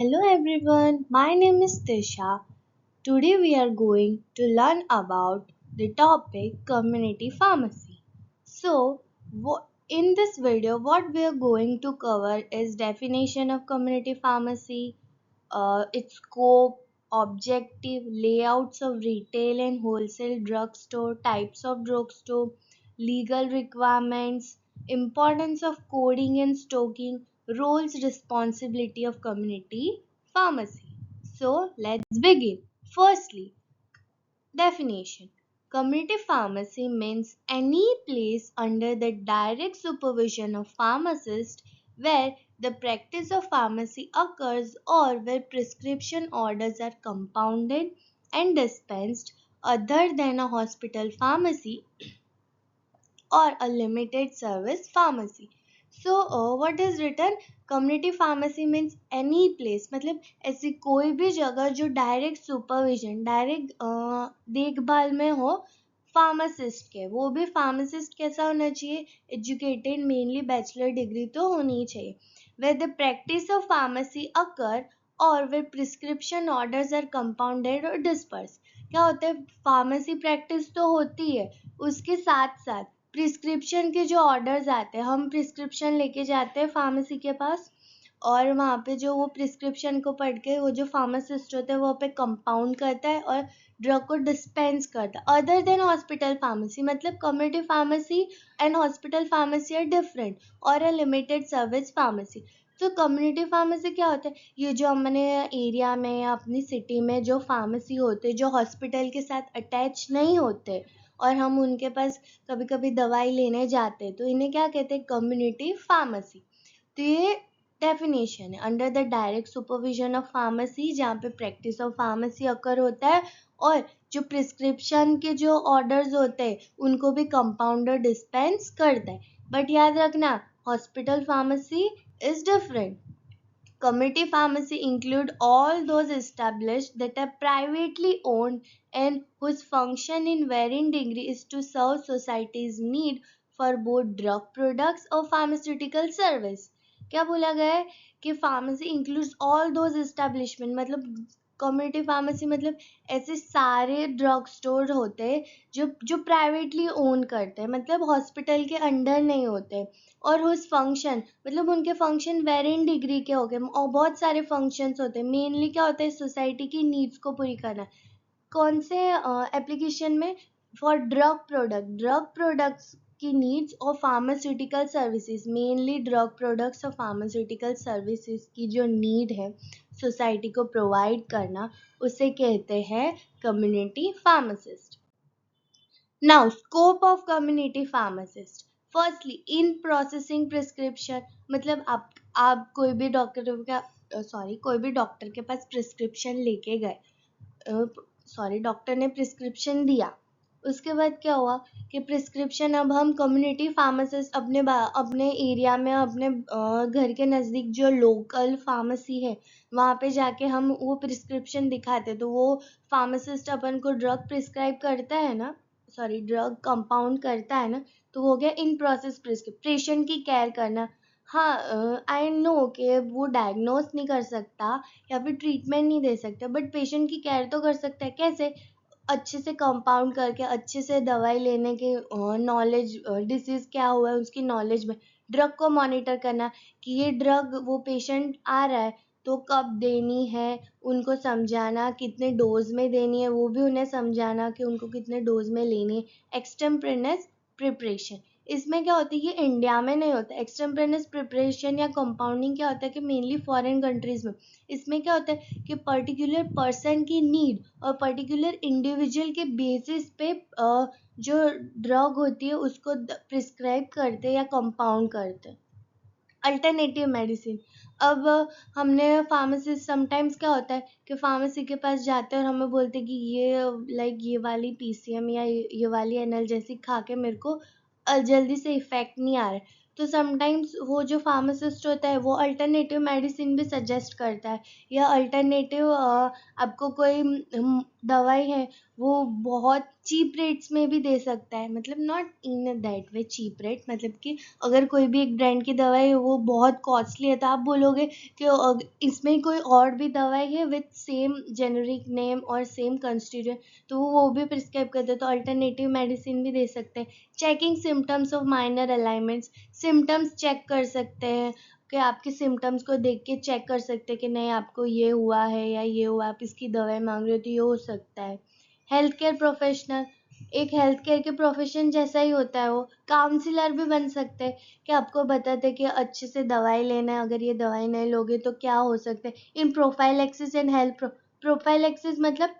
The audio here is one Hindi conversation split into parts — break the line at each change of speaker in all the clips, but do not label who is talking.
Hello everyone, my name is Tisha. Today we are going to learn about the topic community pharmacy. In this video, what we are going to cover is definition of community pharmacy, its scope, objective, layouts of retail and wholesale drugstore, types of drugstore, legal requirements, importance of coding and stocking, roles, responsibility of community pharmacy. So let's begin. Firstly, definition. Community pharmacy means any place under the direct supervision of pharmacist where the practice of pharmacy occurs or where prescription orders are compounded and dispensed other than a hospital pharmacy or a limited service pharmacy. What is written? Community pharmacy means any place, मतलब ऐसी कोई भी जगह जो डायरेक्ट सुपरविजन, डायरेक्ट देखभाल में हो फार्मासिस्ट के. वो भी फार्मासिस्ट कैसा होना चाहिए? एजुकेटेड, मेनली बैचलर डिग्री तो होनी चाहिए. where the practice of pharmacy occur or where prescription orders are compounded or dispersed. क्या होता है? फार्मेसी प्रैक्टिस तो होती है, उसके साथ साथ प्रिस्क्रिप्शन के जो ऑर्डर्स आते हैं, हम प्रिस्क्रिप्शन लेके जाते हैं फार्मेसी के पास और वहाँ पे जो वो प्रिस्क्रिप्शन को पढ़ के वो जो फार्मासिस्ट होते हैं वो पे कंपाउंड करता है और ड्रग को डिस्पेंस करता है. अदर देन हॉस्पिटल फार्मेसी, मतलब community pharmacy and hospital pharmacy are different और अ लिमिटेड सर्विस फार्मेसी. तो कम्युनिटी फार्मेसी क्या होता है? ये जो हमने एरिया में या अपनी सिटी में जो फार्मेसी होते, जो हॉस्पिटल के साथ अटैच नहीं होते और हम उनके पास कभी कभी दवाई लेने जाते, तो इन्हें क्या कहते हैं? Community pharmacy. तो ये डेफिनेशन है. Under the direct supervision of pharmacy, जहाँ पे प्रैक्टिस ऑफ फार्मेसी अकर होता है और जो प्रिस्क्रिप्शन के जो ऑर्डर्स होते हैं उनको भी कंपाउंडर डिस्पेंस करता है. बट याद रखना, hospital pharmacy is different. Community pharmacy include all those established that are privately owned and whose function in varying degree is to serve society's need for both drug products or pharmaceutical service. क्या बोला गया है कि pharmacy includes all those establishment, मतलब कम्युनिटी फार्मेसी मतलब ऐसे सारे ड्रग स्टोर होते हैं जो प्राइवेटली ओन करते हैं, मतलब हॉस्पिटल के अंडर नहीं होते, और उस फंक्शन मतलब उनके फंक्शन वेरियन डिग्री के हो गए और बहुत सारे फंक्शंस होते हैं. मेनली क्या होता है? सोसाइटी की नीड्स को पूरी करना. कौन से एप्लीकेशन में? फॉर ड्रग प्रोडक्ट्स की नीड्स और pharmaceutical services, mainly drug products और फार्मास्यूटिकल सर्विसेज की जो नीड है सोसाइटी को प्रोवाइड करना, उसे कहते हैं community pharmacist. Now scope of community pharmacist. Firstly, in processing prescription, मतलब आप कोई भी डॉक्टर के पास प्रिस्क्रिप्शन लेके गए, डॉक्टर ने प्रिस्क्रिप्शन दिया, उसके बाद क्या हुआ कि प्रिस्क्रिप्शन अब हम कम्युनिटी फार्मासिस्ट अपने एरिया में, अपने घर के नज़दीक जो लोकल फार्मेसी है वहाँ पे जाके हम वो प्रिस्क्रिप्शन दिखाते, तो वो फार्मासिस्ट अपन को ड्रग प्रिस्क्राइब करता है ना, ड्रग कंपाउंड करता है ना, तो हो गया इन प्रोसेस प्रिस्क्रिप्शन. पेशेंट की केयर करना. हाँ, आई नो कि वो डायग्नोस नहीं कर सकता या फिर ट्रीटमेंट नहीं दे सकता, बट पेशेंट की केयर तो कर सकता है. कैसे? अच्छे से कंपाउंड करके, अच्छे से दवाई लेने के नॉलेज, डिसीज़ क्या हुआ है उसकी नॉलेज में, ड्रग को मॉनिटर करना कि ये ड्रग वो पेशेंट आ रहा है तो कब देनी है, उनको समझाना कितने डोज में देनी है, वो भी उन्हें समझाना कि उनको कितने डोज में लेनी है. एक्सटेम्परेनस प्रिपरेशन, इसमें क्या होता है? ये इंडिया में नहीं होता. एक्सटेम्परेनस प्रिपरेशन या कंपाउंडिंग क्या होता है कि मेनली फॉरेन कंट्रीज में. इसमें क्या होता है कि पर्टिकुलर पर्सन की नीड और पर्टिकुलर इंडिविजुअल के बेसिस पे जो ड्रग होती है उसको प्रिस्क्राइब करते या कंपाउंड करते. Alternative medicine. अब हमने फार्मेसिस्ट, समटाइम्स क्या होता है कि फार्मेसी के पास जाते हैं और हमें बोलते हैं कि ये वाली पीसीएम या ये वाली एनाल्जेसिक खा के मेरे को जल्दी से इफेक्ट नहीं आ रहा है, तो समटाइम्स वो जो फार्मासिस्ट होता है वो अल्टरनेटिव मेडिसिन भी सजेस्ट करता है, या अल्टरनेटिव आपको कोई दवाई है वो बहुत चीप रेट्स में भी दे सकता है, मतलब not in that way cheap rate, मतलब कि अगर कोई भी एक ब्रांड की दवाई है वो बहुत कॉस्टली है तो आप बोलोगे कि इसमें कोई और भी दवाई है विथ सेम जेनरिक नेम और सेम कंस्टिट्यूएंट, तो वो भी प्रिस्क्राइब करते हैं, तो अल्टरनेटिव मेडिसिन भी दे सकते हैं। Checking symptoms of minor alignments, symptoms check कर सकते हैं कि आपके सिम्टम्स को देख के चेक कर सकते हैं कि नहीं आपको ये हुआ है या ये हुआ, आप इसकी दवाई मांग रहे हो तो ये हो सकता है। हेल्थ केयर प्रोफेशनल, एक हेल्थ केयर के प्रोफेशन जैसा ही होता है, वो काउंसलर भी बन सकते हैं कि आपको बताते हैं कि अच्छे से दवाई लेना है, अगर ये दवाई नहीं लोगे तो क्या हो सकता है। इन प्रोफाइलैक्सिस एंड हेल्थ प्रोफाइलैक्सिस मतलब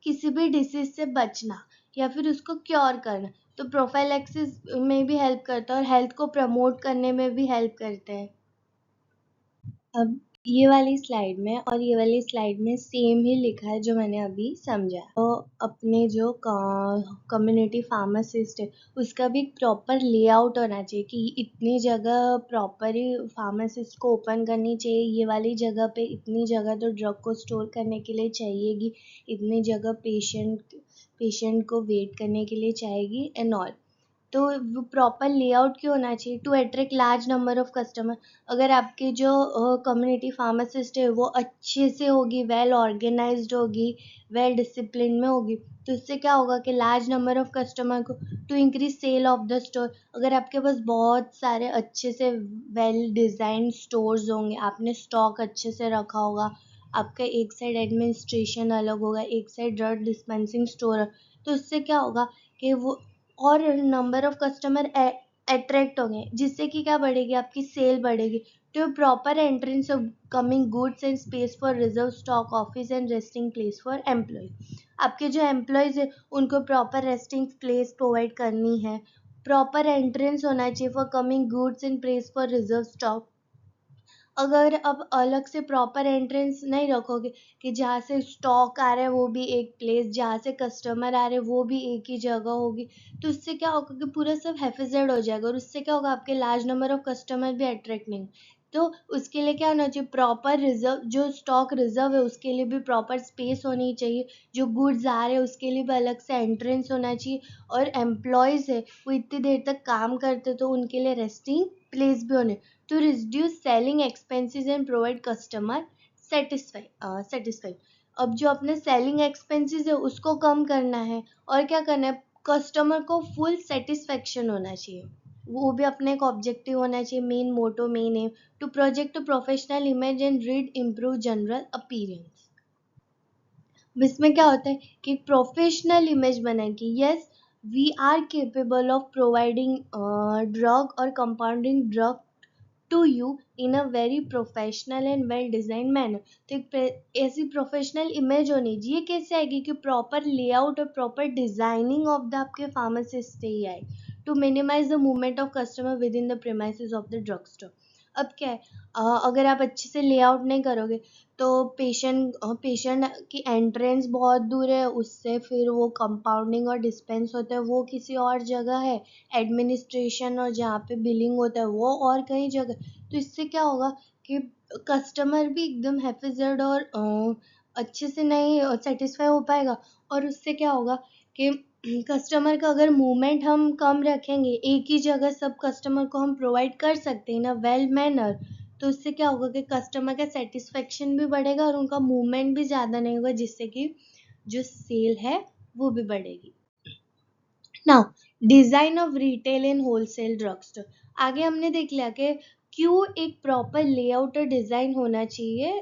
किसी भी डिसीज से बचना या फिर उसको क्योर करना, तो प्रोफाइलैक्सिस में भी हेल्प करता है और हेल्थ को प्रमोट करने में भी हेल्प करते हैं। अब ये वाली स्लाइड में और ये वाली स्लाइड में सेम ही लिखा है जो मैंने अभी समझा, तो अपने जो कम्युनिटी फार्मासिस्ट है उसका भी प्रॉपर लेआउट होना चाहिए कि इतनी जगह प्रॉपर ही फार्मासिस्ट को ओपन करनी चाहिए, ये वाली जगह पे इतनी जगह तो ड्रग को स्टोर करने के लिए चाहिएगी, इतनी जगह पेशेंट को वेट करने के लिए चाहिएगी एंड ऑल। तो वो प्रॉपर लेआउट क्यों होना चाहिए to attract large number of customer. अगर आपकी जो कम्युनिटी फार्मासिस्ट है वो अच्छे से होगी, वेल ऑर्गेनाइज्ड होगी, वेल डिसिप्लिन में होगी, तो इससे क्या होगा कि लार्ज नंबर ऑफ कस्टमर को to increase sale of the store. अगर आपके पास बहुत सारे अच्छे से वेल डिजाइन स्टोर्स होंगे, आपने स्टॉक अच्छे से रखा होगा, आपका एक साइड एडमिनिस्ट्रेशन अलग होगा, एक साइड ड्रग डिस्पेंसिंग स्टोर, तो इससे क्या होगा कि वो और नंबर ऑफ कस्टमर अट्रैक्ट होंगे, जिससे कि क्या बढ़ेगी, आपकी सेल बढ़ेगी। तो proper entrance of coming goods and space for reserve stock office and resting place for employ. आपके जो एम्प्लॉयज है उनको प्रॉपर रेस्टिंग प्लेस प्रोवाइड करनी है, प्रॉपर एंट्रेंस होना चाहिए for coming goods and place for reserve stock. अगर अब अलग से प्रॉपर एंट्रेंस नहीं रखोगे कि जहाँ से स्टॉक आ रहा है वो भी एक प्लेस, जहाँ से कस्टमर आ रहे हैं वो भी एक ही जगह होगी, तो इससे क्या होगा कि पूरा सब हेफेजेड हो जाएगा और उससे क्या होगा, आपके लार्ज नंबर ऑफ कस्टमर भी अट्रैक्ट नहीं। तो उसके लिए क्या होना चाहिए, प्रॉपर रिजर्व, जो स्टॉक रिजर्व है उसके लिए भी प्रॉपर स्पेस होनी चाहिए, जो गुड्स आ रहे हैं उसके लिए भी अलग से एंट्रेंस होना चाहिए, और एम्प्लॉयज़ है वो इतनी देर तक काम करते तो उनके लिए रेस्टिंग प्लेस भी होने, to reduce selling expenses and provide customer satisfied। अब जो अपने सेलिंग एक्सपेंसेस है उसको कम करना है और क्या करना है, कस्टमर को फुल सेटिस्फेक्शन होना चाहिए, वो भी अपने एक ऑब्जेक्टिव होना चाहिए, main motto main aim to project professional image and read improve general appearance. इसमें क्या होता है कि प्रोफेशनल इमेज बनेगी, yes we are capable of providing drug और compounding drug to you in a very professional and well design manner. तो एक ऐसी प्रोफेशनल इमेज होनी चाहिए, कैसे आएगी कि प्रॉपर लेआउट और प्रॉपर डिजाइनिंग ऑफ द आपके फार्मासिस्ट से ही आए to minimize the movement of customer within the premises of the drug store. अब क्या है, अगर आप अच्छे से लेआउट नहीं करोगे तो पेशेंट की एंट्रेंस बहुत दूर है, उससे फिर वो कंपाउंडिंग और डिस्पेंस होता है वो किसी और जगह है, एडमिनिस्ट्रेशन और जहाँ पे बिलिंग होता है वो और कहीं जगह, तो इससे क्या होगा कि कस्टमर भी एकदम हैफेजर्ड और अच्छे से नहीं सेटिस्फाई हो पाएगा, और उससे क्या होगा कि कस्टमर का अगर मूवमेंट हम कम रखेंगे, एक ही जगह सब कस्टमर को हम प्रोवाइड कर सकते हैं ना वेल मैनर, तो इससे क्या होगा कि कस्टमर का सेटिस्फेक्शन भी बढ़ेगा और उनका मूवमेंट भी ज़्यादा नहीं होगा, जिससे कि जो सेल है वो भी बढ़ेगी। Now design of retail and wholesale drug store, आगे हमने देख लिया कि क्यों एक प्रॉपर लेआउट और डिजाइन होना चाहिए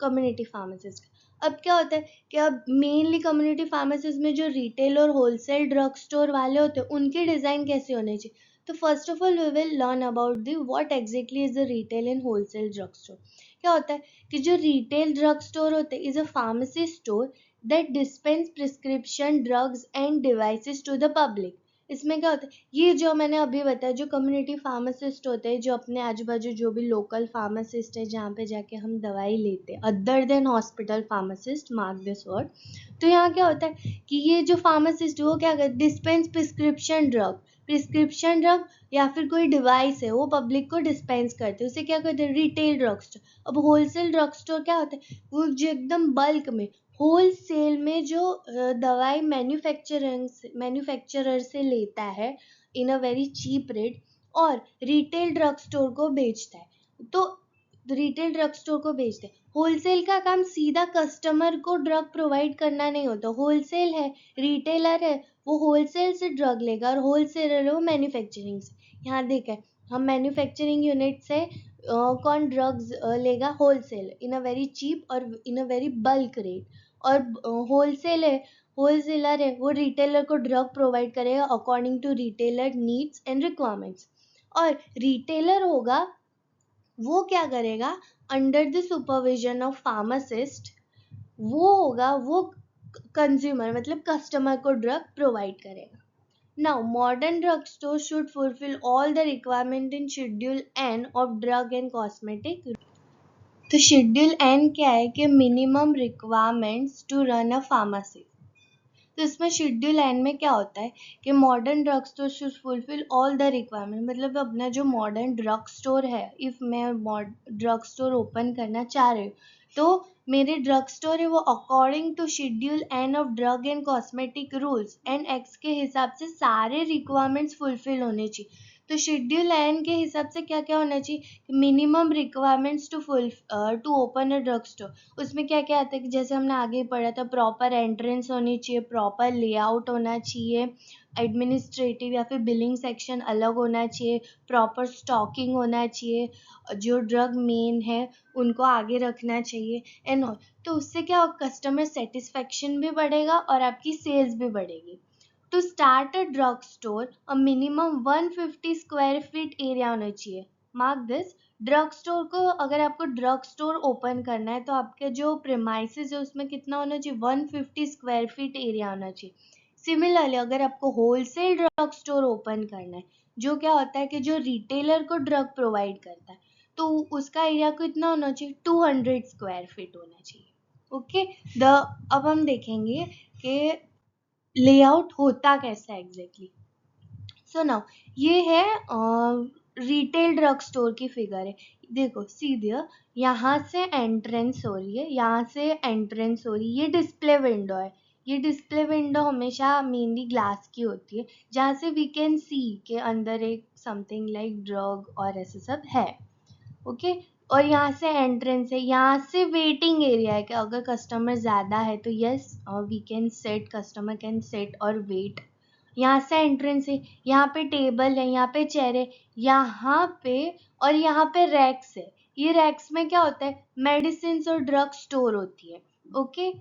कम्युनिटी फार्मासिस्ट। अब क्या होता है कि अब मेनली कम्युनिटी फार्मासिस्ट में जो रिटेल और होलसेल ड्रग स्टोर वाले होते हैं उनके डिज़ाइन कैसे होने चाहिए। तो first of all we will learn about the what exactly is the retail and wholesale drug store. क्या होता है कि जो रिटेल ड्रग स्टोर होते हैं is a pharmacy store that dispense prescription drugs and devices to the public. इसमें क्या होता है, ये जो मैंने अभी बताया जो कम्युनिटी फार्मासिस्ट होते हैं, जो अपने आजू बाजू जो भी लोकल फार्मासिस्ट है जहाँ पे जाके हम दवाई लेते हैं, other than hospital pharmacist, mark this word. तो यहाँ क्या होता है कि ये जो फार्मासिस्ट है वो क्या करते, dispense prescription drug, prescription drug या फिर कोई डिवाइस है वो पब्लिक को डिस्पेंस करते हैं, उसे क्या कहते हैं, रिटेल ड्रग स्टोर। अब होलसेल ड्रग स्टोर क्या होता है, वो जो एकदम बल्क में होलसेल में जो दवाई मैन्युफैक्चरर से लेता है इन अ वेरी चीप रेट और रिटेल ड्रग स्टोर को बेचता है। तो रिटेल ड्रग स्टोर को बेचते हैं। होलसेल का काम सीधा कस्टमर को ड्रग प्रोवाइड करना नहीं होता, होलसेल है, रिटेलर है, वो होलसेल से ड्रग लेगा और होलसेलर है वो मैन्युफैक्चरिंग से। यहाँ देखा है, हम मैन्युफैक्चरिंग यूनिट से कौन ड्रग्स लेगा, wholesale in a very cheap और in a very bulk rate. और होलसेलर है वो रिटेलर को ड्रग प्रोवाइड करेगा according to retailer needs and requirements. और रिटेलर होगा वो क्या करेगा, under the supervision of pharmacist वो होगा, वो कंज्यूमर मतलब कस्टमर को ड्रग प्रोवाइड करेगा। Now modern drug store should fulfil all the requirement in schedule N of drug and cosmetic. तो शेड्यूल एन क्या है कि minimum requirements to run a pharmacy. तो इसमें शेड्यूल एन में क्या होता है कि modern drug store should fulfil all the requirement, मतलब अपना जो मॉडर्न ड्रग स्टोर है, इफ मैं ड्रग स्टोर ओपन करना चाह रही हूँ तो मेरे ड्रग स्टोर है वो according to schedule N of drug and cosmetic rules and act के हिसाब से सारे रिक्वायरमेंट्स फुलफिल होने चाहिए। तो शेड्यूल एन के हिसाब से क्या क्या होना चाहिए, minimum requirements to open a drug store. उसमें क्या क्या आता है कि जैसे हमने आगे पढ़ा था, प्रॉपर एंट्रेंस होनी चाहिए, प्रॉपर लेआउट होना चाहिए, एडमिनिस्ट्रेटिव या फिर बिलिंग सेक्शन अलग होना चाहिए, प्रॉपर स्टॉकिंग होना चाहिए, जो ड्रग मेन है उनको आगे रखना चाहिए एंड ऑल। तो उससे क्या कस्टमर सेटिस्फेक्शन भी बढ़ेगा और आपकी सेल्स भी बढ़ेगी। To start a drug store a minimum 150 square feet area होना चाहिए। मार्क दिस, ड्रग स्टोर को अगर आपको ड्रग स्टोर ओपन करना है तो आपके जो प्रेमाइसेस है उसमें कितना होना चाहिए, 150 स्क्वायर फीट एरिया होना चाहिए। सिमिलरली अगर आपको होलसेल ड्रग स्टोर ओपन करना है, जो क्या होता है कि जो रिटेलर को ड्रग प्रोवाइड करता है, तो उसका एरिया कितना होना चाहिए, 200 स्क्वायर फीट होना चाहिए। ओके द अब हम देखेंगे कि लेआउट होता कैसा है एग्जैक्टली। सो नाउ ये है रिटेल ड्रग स्टोर की फिगर है। देखो सीधे यहाँ से एंट्रेंस हो रही है, यहाँ से एंट्रेंस हो रही है, ये डिस्प्ले विंडो है। ये डिस्प्ले विंडो हमेशा मेनली ग्लास की होती है जहाँ से वी कैन सी के अंदर एक समथिंग लाइक ड्रग और ऐसे सब है। ओके और यहाँ से एंट्रेंस है, यहाँ से वेटिंग एरिया है कि अगर कस्टमर ज़्यादा है तो yes we can set, customer can set और वेट। यहाँ से एंट्रेंस है, यहाँ पे टेबल है, यहाँ पे चेयर है, यहाँ पे और यहाँ पे रैक्स है। ये रैक्स में क्या होता है, मेडिसिन और ड्रग स्टोर होती है। ओके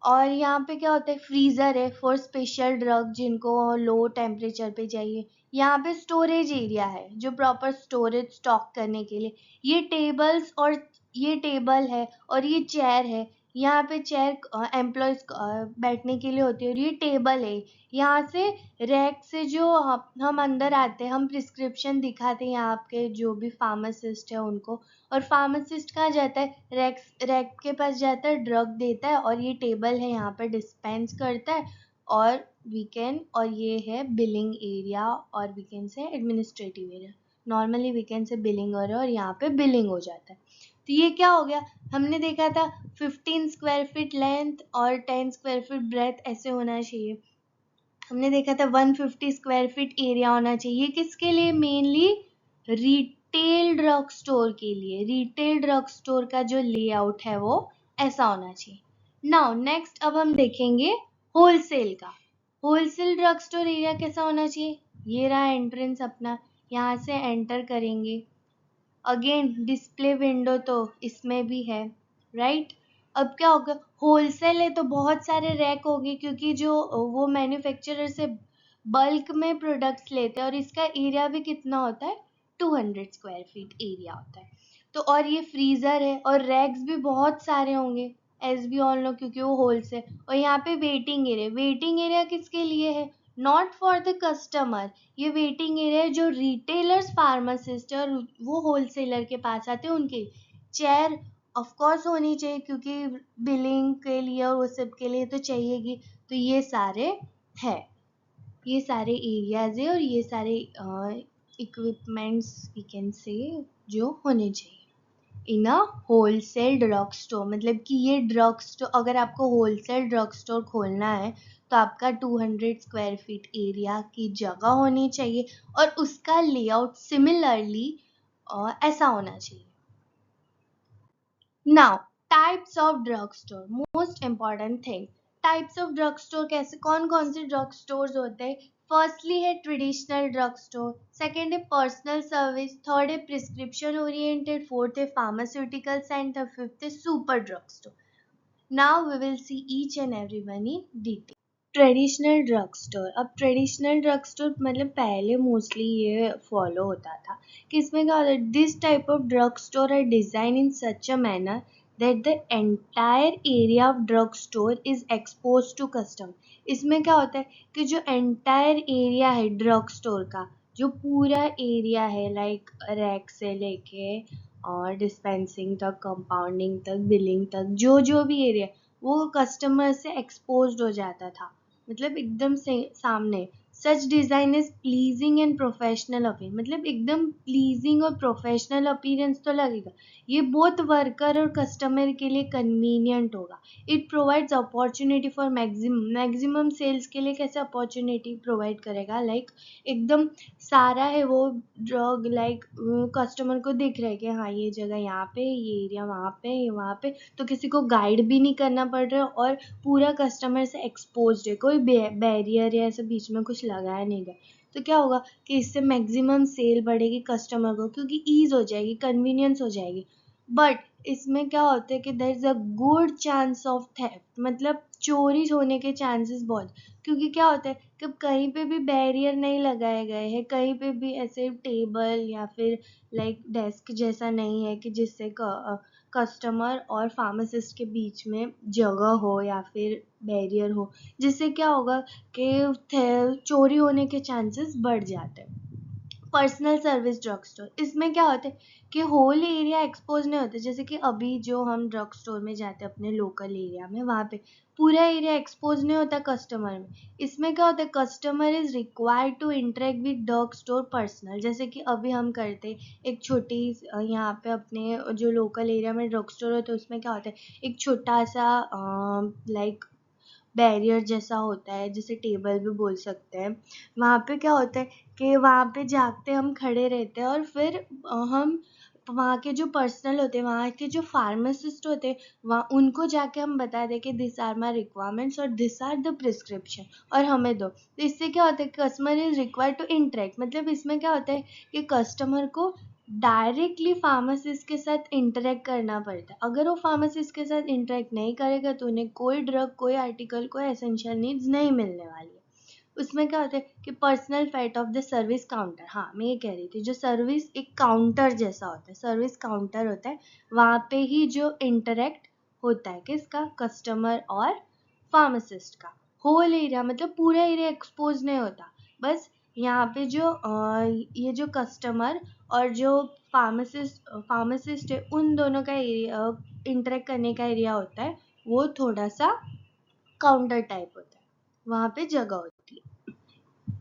और यहाँ पे क्या होता है, फ्रीजर है फॉर स्पेशल ड्रग जिनको लो टेम्परेचर पे चाहिए। यहाँ पे स्टोरेज एरिया है जो प्रॉपर स्टोरेज स्टॉक करने के लिए। ये टेबल्स और ये टेबल है और ये चेयर है। यहाँ पे चेयर एम्प्लॉयज बैठने के लिए होती है और ये टेबल है। यहाँ से रैक से जो हम अंदर आते हैं, हम प्रिस्क्रिप्शन दिखाते हैं यहाँ के जो भी फार्मासिस्ट है उनको, और फार्मासिस्ट कहाँ जाता है, रैक के पास जाता है, ड्रग देता है और ये टेबल है यहाँ पर डिस्पेंस करता है। और और ये है बिलिंग एरिया और वीकेंड से एडमिनिस्ट्रेटिव एरिया। नॉर्मली वीकेंड से बिलिंग हो रहा है और यहाँ पे बिलिंग हो जाता है। तो ये क्या हो गया, हमने देखा था 15 स्क्वायर फीट लेंथ और 10 स्क्वायर फीट ब्रेथ ऐसे होना चाहिए। हमने देखा था 150 स्क्वायर फीट एरिया होना चाहिए, किसके लिए, मेनली रिटेल ड्रग स्टोर के लिए। रिटेल ड्रग स्टोर का जो लेआउट है वो ऐसा होना चाहिए। नाउ नेक्स्ट अब हम देखेंगे होलसेल का। होलसेल ड्रग स्टोर एरिया कैसा होना चाहिए, ये रहा एंट्रेंस अपना, यहाँ से एंटर करेंगे। अगेन डिस्प्ले विंडो तो इसमें भी है, राइट। अब क्या होगा, होलसेल है तो बहुत सारे रैक होंगे क्योंकि जो वो मैन्युफैक्चरर से बल्क में प्रोडक्ट्स लेते हैं और इसका एरिया भी कितना होता है, 200 स्क्वायर फीट एरिया होता है। तो और ये फ्रीजर है और रैक्स भी बहुत सारे होंगे एज वी ऑल नो क्योंकि वो होलसेल। और यहाँ पे वेटिंग एरिया किसके लिए है, नॉट फॉर द कस्टमर। ये वेटिंग एरिया जो रिटेलर्स फार्मासिस्ट है और वो होलसेलर के पास आते हैं उनके। चेयर ऑफ कोर्स होनी चाहिए क्योंकि बिलिंग के लिए और वो सब के लिए तो चाहिएगी। तो ये सारे है। ये सारे एरियाज है और ये सारे इक्विपमेंट्स वी कैन से जो होने चाहिए इन अ होलसेल ड्रग स्टोर। मतलब कि ये ड्रग स्टोर, अगर आपको होलसेल ड्रग स्टोर खोलना है तो आपका 200 स्क्वायर फीट एरिया की जगह होनी चाहिए और उसका लेआउट सिमिलरली ऐसा होना चाहिए। Now types of drug store, most important thing. Types of drug store कैसे, कौन कौन से ड्रग स्टोर्स होते हैं? फर्स्टली है ट्रेडिशनल ड्रग स्टोर, सेकेंड है पर्सनल सर्विस, थर्ड है प्रिस्क्रिप्शन ओरिएंटेड, फोर्थ है फार्मास्यूटिकल सेंटर, फिफ्थ है super drug store. Now we will see each and every one in detail. Traditional drug store, अब ट्रेडिशनल ड्रग स्टोर मतलब पहले मोस्टली ये फॉलो होता था कि इसमें क्या होता है, this type of drug store are design in such a manner that the entire area of drug store is expose to customer. इसमें क्या होता है कि जो एंटायर एरिया है ड्रग स्टोर का, जो पूरा एरिया है लाइक रैक से लेके और डिस्पेंसिंग तक, कंपाउंडिंग तक, बिलिंग तक, जो जो भी एरिया वो कस्टमर से एक्सपोज्ड हो जाता था, मतलब एकदम से सामने। Such design is pleasing and professional appearance, मतलब एकदम प्लीजिंग और प्रोफेशनल अपीयरेंस तो लगेगा। ये बोथ वर्कर और कस्टमर के लिए कन्वीनियंट होगा। It provides opportunity for maximum sales के लिए कैसे अपॉर्चुनिटी प्रोवाइड करेगा, लाइक एकदम सारा है वो ड्रग, लाइक कस्टमर को दिख रहा है कि हाँ ये जगह यहाँ पे, ये एरिया वहाँ पे, ये वहाँ पे, तो किसी को गाइड भी नहीं करना पड़ रहा है और पूरा कस्टमर से एक्सपोज्ड है, कोई बैरियर या ऐसे बीच में कुछ लगाया नहीं गया। तो क्या होगा कि इससे मैक्सिमम सेल बढ़ेगी कस्टमर को, क्योंकि ईज हो जाएगी, कन्वीनियंस हो जाएगी। बट इसमें क्या होता है कि there is a good chance of theft, मतलब चोरी होने के चांसेस बहुत, क्योंकि क्या होता है कि कहीं पे भी बैरियर नहीं लगाए गए हैं, कहीं पे भी ऐसे टेबल या फिर लाइक डेस्क जैसा नहीं है कि जिससे कस्टमर और फार्मासिस्ट के बीच में जगह हो या फिर बैरियर हो, जिससे क्या होगा कि चोरी होने के चांसेस बढ़ जाते हैं। पर्सनल सर्विस ड्रग स्टोर, इसमें क्या होता है कि होल एरिया एक्सपोज नहीं होता, जैसे कि अभी जो हम ड्रग स्टोर में जाते हैं अपने लोकल एरिया में, वहाँ पे पूरा एरिया एक्सपोज नहीं होता कस्टमर में। इसमें क्या होता है, customer is required to interact with drug store personal, जैसे कि अभी हम करते एक छोटी यहाँ पे अपने जो लोकल एरिया में ड्रग स्टोर होता है उसमें क्या होता है, एक छोटा सा लाइक बैरियर जैसा होता है, जिसे टेबल भी बोल सकते हैं। वहाँ पे क्या होता है कि वहाँ पे जाते हम खड़े रहते हैं और फिर हम वहाँ के जो पर्सनल होते हैं, वहाँ के जो फार्मासिस्ट होते हैं, वहाँ उनको जाके हम बता दें कि दिस आर माई रिक्वायरमेंट्स और दिस आर द प्रिस्क्रिप्शन और हमें दो। तो इससे क्या होता है, customer is required to interact, मतलब इसमें क्या होता है कि कस्टमर को डायरेक्टली फार्मासिस्ट के साथ इंटरेक्ट करना पड़ता है। अगर वो फार्मासिस्ट के साथ इंटरेक्ट नहीं करेगा तो उन्हें कोई ड्रग, कोई आर्टिकल, कोई एसेंशियल नीड्स नहीं मिलने वाली है। उसमें क्या होता है कि personal fight of the service counter, हाँ मैं ये कह रही थी, जो सर्विस एक काउंटर जैसा होता है, सर्विस काउंटर होता है, वहाँ पे ही जो इंटरेक्ट होता है किसका, कस्टमर और फार्मासिस्ट का। होल एरिया मतलब पूरा एरिया एक्सपोज नहीं होता, बस यहाँ पे जो ये जो कस्टमर और जो फार्मासिस्ट है उन दोनों का एरिया, इंटरेक्ट करने का एरिया होता है, वो थोड़ा सा काउंटर टाइप होता है, वहाँ पे जगह होती है।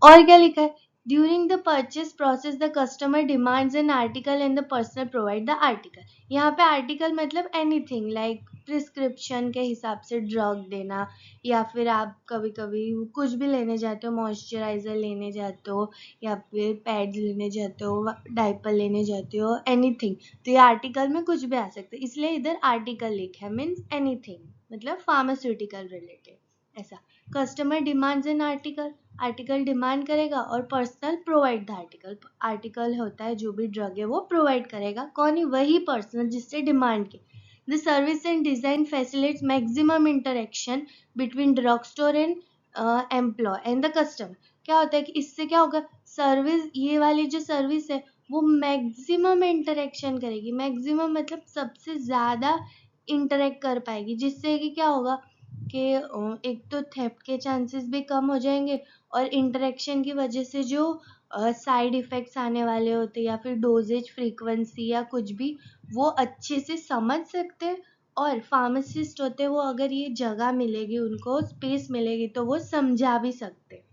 और क्या लिखा है, during the purchase process the customer demands an article and the personal provide the article. यहाँ पे आर्टिकल मतलब एनीथिंग, लाइक प्रिस्क्रिप्शन के हिसाब से ड्रग देना, या फिर आप कभी कभी कुछ भी लेने जाते हो, मॉइस्चराइजर लेने जाते हो या फिर पैड्स लेने जाते हो, डाइपर लेने जाते हो, एनीथिंग। तो ये आर्टिकल में कुछ भी आ सकता है, इसलिए इधर आर्टिकल लिखा है, मीन्स एनीथिंग, मतलब फार्मास्यूटिकल रिलेटेड ऐसा। Customer demands an article, article demand करेगा और personal provide the article, article होता है जो भी ड्रग है वो प्रोवाइड करेगा, कौन है, वही पर्सनल जिससे डिमांड की। The service and design facilitates maximum interaction between drug store and employ and the customer. क्या होता है कि इससे क्या होगा, सर्विस, ये वाली जो सर्विस है वो मैक्सिमम इंटरेक्शन करेगी, मैक्सिमम मतलब सबसे ज्यादा इंटरेक्ट कर पाएगी, जिससे कि क्या होगा कि एक तो थेफ्ट के चांसेस भी कम हो जाएंगे और इंटरेक्शन की वजह से जो साइड इफेक्ट्स आने वाले होते हैं या फिर डोजेज फ्रीक्वेंसी या कुछ भी, वो अच्छे से समझ सकते हैं। और फार्मासिस्ट होते हैं वो, अगर ये जगह मिलेगी उनको, स्पेस मिलेगी तो वो समझा भी सकते हैं।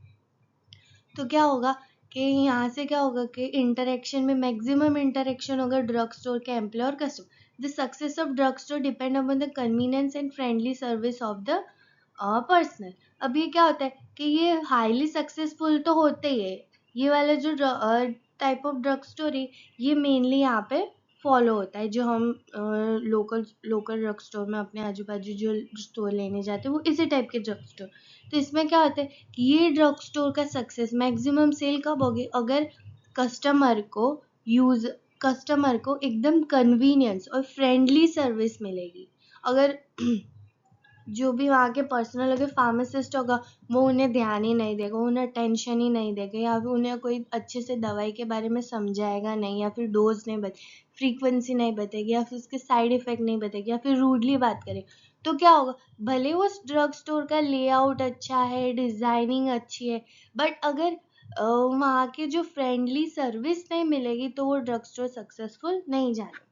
तो क्या होगा कि यहाँ से क्या होगा कि इंटरेक्शन में मैक्सिमम इंटरेक्शन होगा ड्रग स्टोर के एम्प्लॉय और customer. The success of drug store depend upon the convenience and friendly service of the personal. अब ये क्या होता है कि ये हाईली सक्सेसफुल तो होते ही है, ये वाला जो टाइप ऑफ ड्रग स्टोर है ये मेनली यहाँ पे फॉलो होता है, जो हम लोकल ड्रग स्टोर में अपने आजू बाजू जो स्टोर लेने जाते हैं वो इसी टाइप के ड्रग स्टोर। तो इसमें क्या होता है कि ये ड्रग स्टोर का सक्सेस मैक्सिमम सेल कब होगी, अगर कस्टमर को एकदम कन्वीनियंस और फ्रेंडली सर्विस मिलेगी। अगर जो भी वहाँ के पर्सनल अगर फार्मासिस्ट होगा वो उन्हें ध्यान ही नहीं देगा, उन्हें टेंशन ही नहीं देगा, या फिर उन्हें कोई अच्छे से दवाई के बारे में समझाएगा नहीं, या फिर डोज नहीं फ्रीक्वेंसी नहीं बताएगी, या फिर उसके साइड इफेक्ट नहीं बताएगी, या फिर रूडली बात करे, तो क्या होगा, भले वो ड्रग स्टोर का लेआउट अच्छा है, डिजाइनिंग अच्छी है, बट अगर वहाँ के जो फ्रेंडली सर्विस नहीं मिलेगी तो वो ड्रग स्टोर सक्सेसफुल नहीं जाएगा।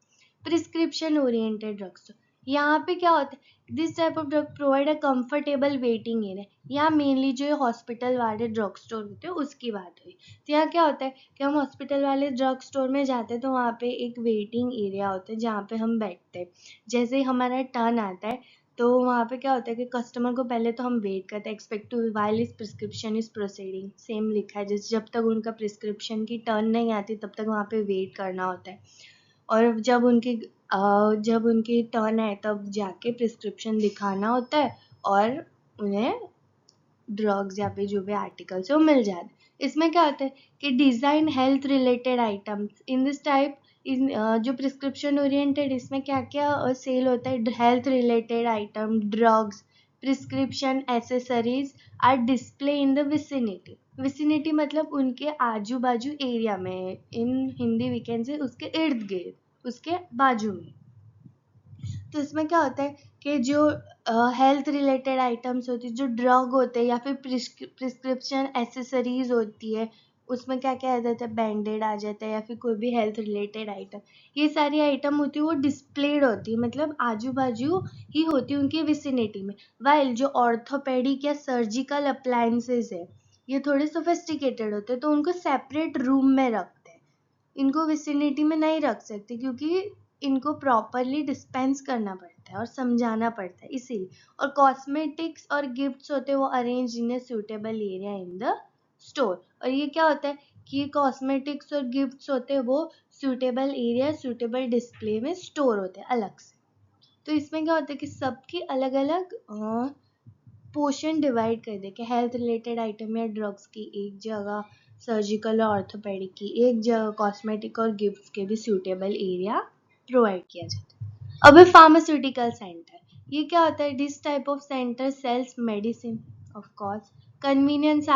प्रिस्क्रिप्शन ओरिएंटेड ड्रग स्टोर, यहाँ पे क्या होता है, this type of drug provide a comfortable waiting area. यहाँ मेनली जो हॉस्पिटल वाले ड्रग स्टोर होते हैं उसकी बात हुई। तो यहाँ क्या होता है कि हम हॉस्पिटल वाले ड्रग स्टोर में जाते हैं तो वहाँ पे एक वेटिंग एरिया होता है जहाँ पे हम बैठते हैं। जैसे ही हमारा टर्न आता है तो वहाँ पे क्या होता है कि कस्टमर को पहले तो हम वेट करते हैं, expect to while is prescription is proceeding, same लिखा है, जैसे जब तक उनका प्रिस्क्रिप्शन की टर्न नहीं आती तब तक वहाँ पे वेट करना होता है, और जब उनकी टर्न आए तब जाके प्रिस्क्रिप्शन दिखाना होता है और उन्हें ड्रग्स या फिर जो भी आर्टिकल्स है वो मिल जाते हैं। इसमें क्या होता है कि design health related items in this type, जो प्रिस्क्रिप्शन ओरिएंटेड इसमें क्या क्या सेल होता है, health related item, drugs, prescription accessories are display in the vicinity मतलब उनके आजू बाजू एरिया में, इन हिंदी वी कैन से उसके इर्द गिर्द उसके बाजू में। तो इसमें क्या होता है कि जो हेल्थ रिलेटेड आइटम्स होती है, जो ड्रग होते हैं या फिर प्रिस्क्रिप्शन एसेसरीज होती है, उसमें क्या क्या आ जाता है, बैंडेड आ जाता है या फिर कोई भी हेल्थ रिलेटेड आइटम, ये सारी आइटम होती है वो डिस्प्लेड होती है, मतलब आजू बाजू ही होती है उनकी विसिनिटी में। वाइल जो ऑर्थोपेडिक या सर्जिकल अप्लायंसेज है ये थोड़े सोफिस्टिकेटेड होते हैं तो उनको सेपरेट रूम में रखते हैं, इनको विसिनिटी में नहीं रख सकते क्योंकि इनको प्रॉपरली डिस्पेंस करना पड़ता है और समझाना पड़ता है इसीलिए। और कॉस्मेटिक्स और गिफ्ट्स होते हैं वो arrange in a suitable area in the store. और ये क्या होता है कि कॉस्मेटिक्स और गिफ्ट्स होते हैं वो सूटेबल एरिया, सूटेबल डिस्प्ले में स्टोर होते हैं अलग से। तो इसमें क्या होता है कि सबकी अलग अलग पोर्शन डिवाइड कर दे कि हेल्थ रिलेटेड आइटम या ड्रग्स की एक जगह, सर्जिकल और ऑर्थोपेडिक की एक जगह, कॉस्मेटिक और गिफ्ट्स के भी सूटेबल एरिया प्रोवाइड किया जाता है। अब फार्मास्यूटिकल सेंटर, ये क्या होता है, this type of centre sales medicine of course, convenience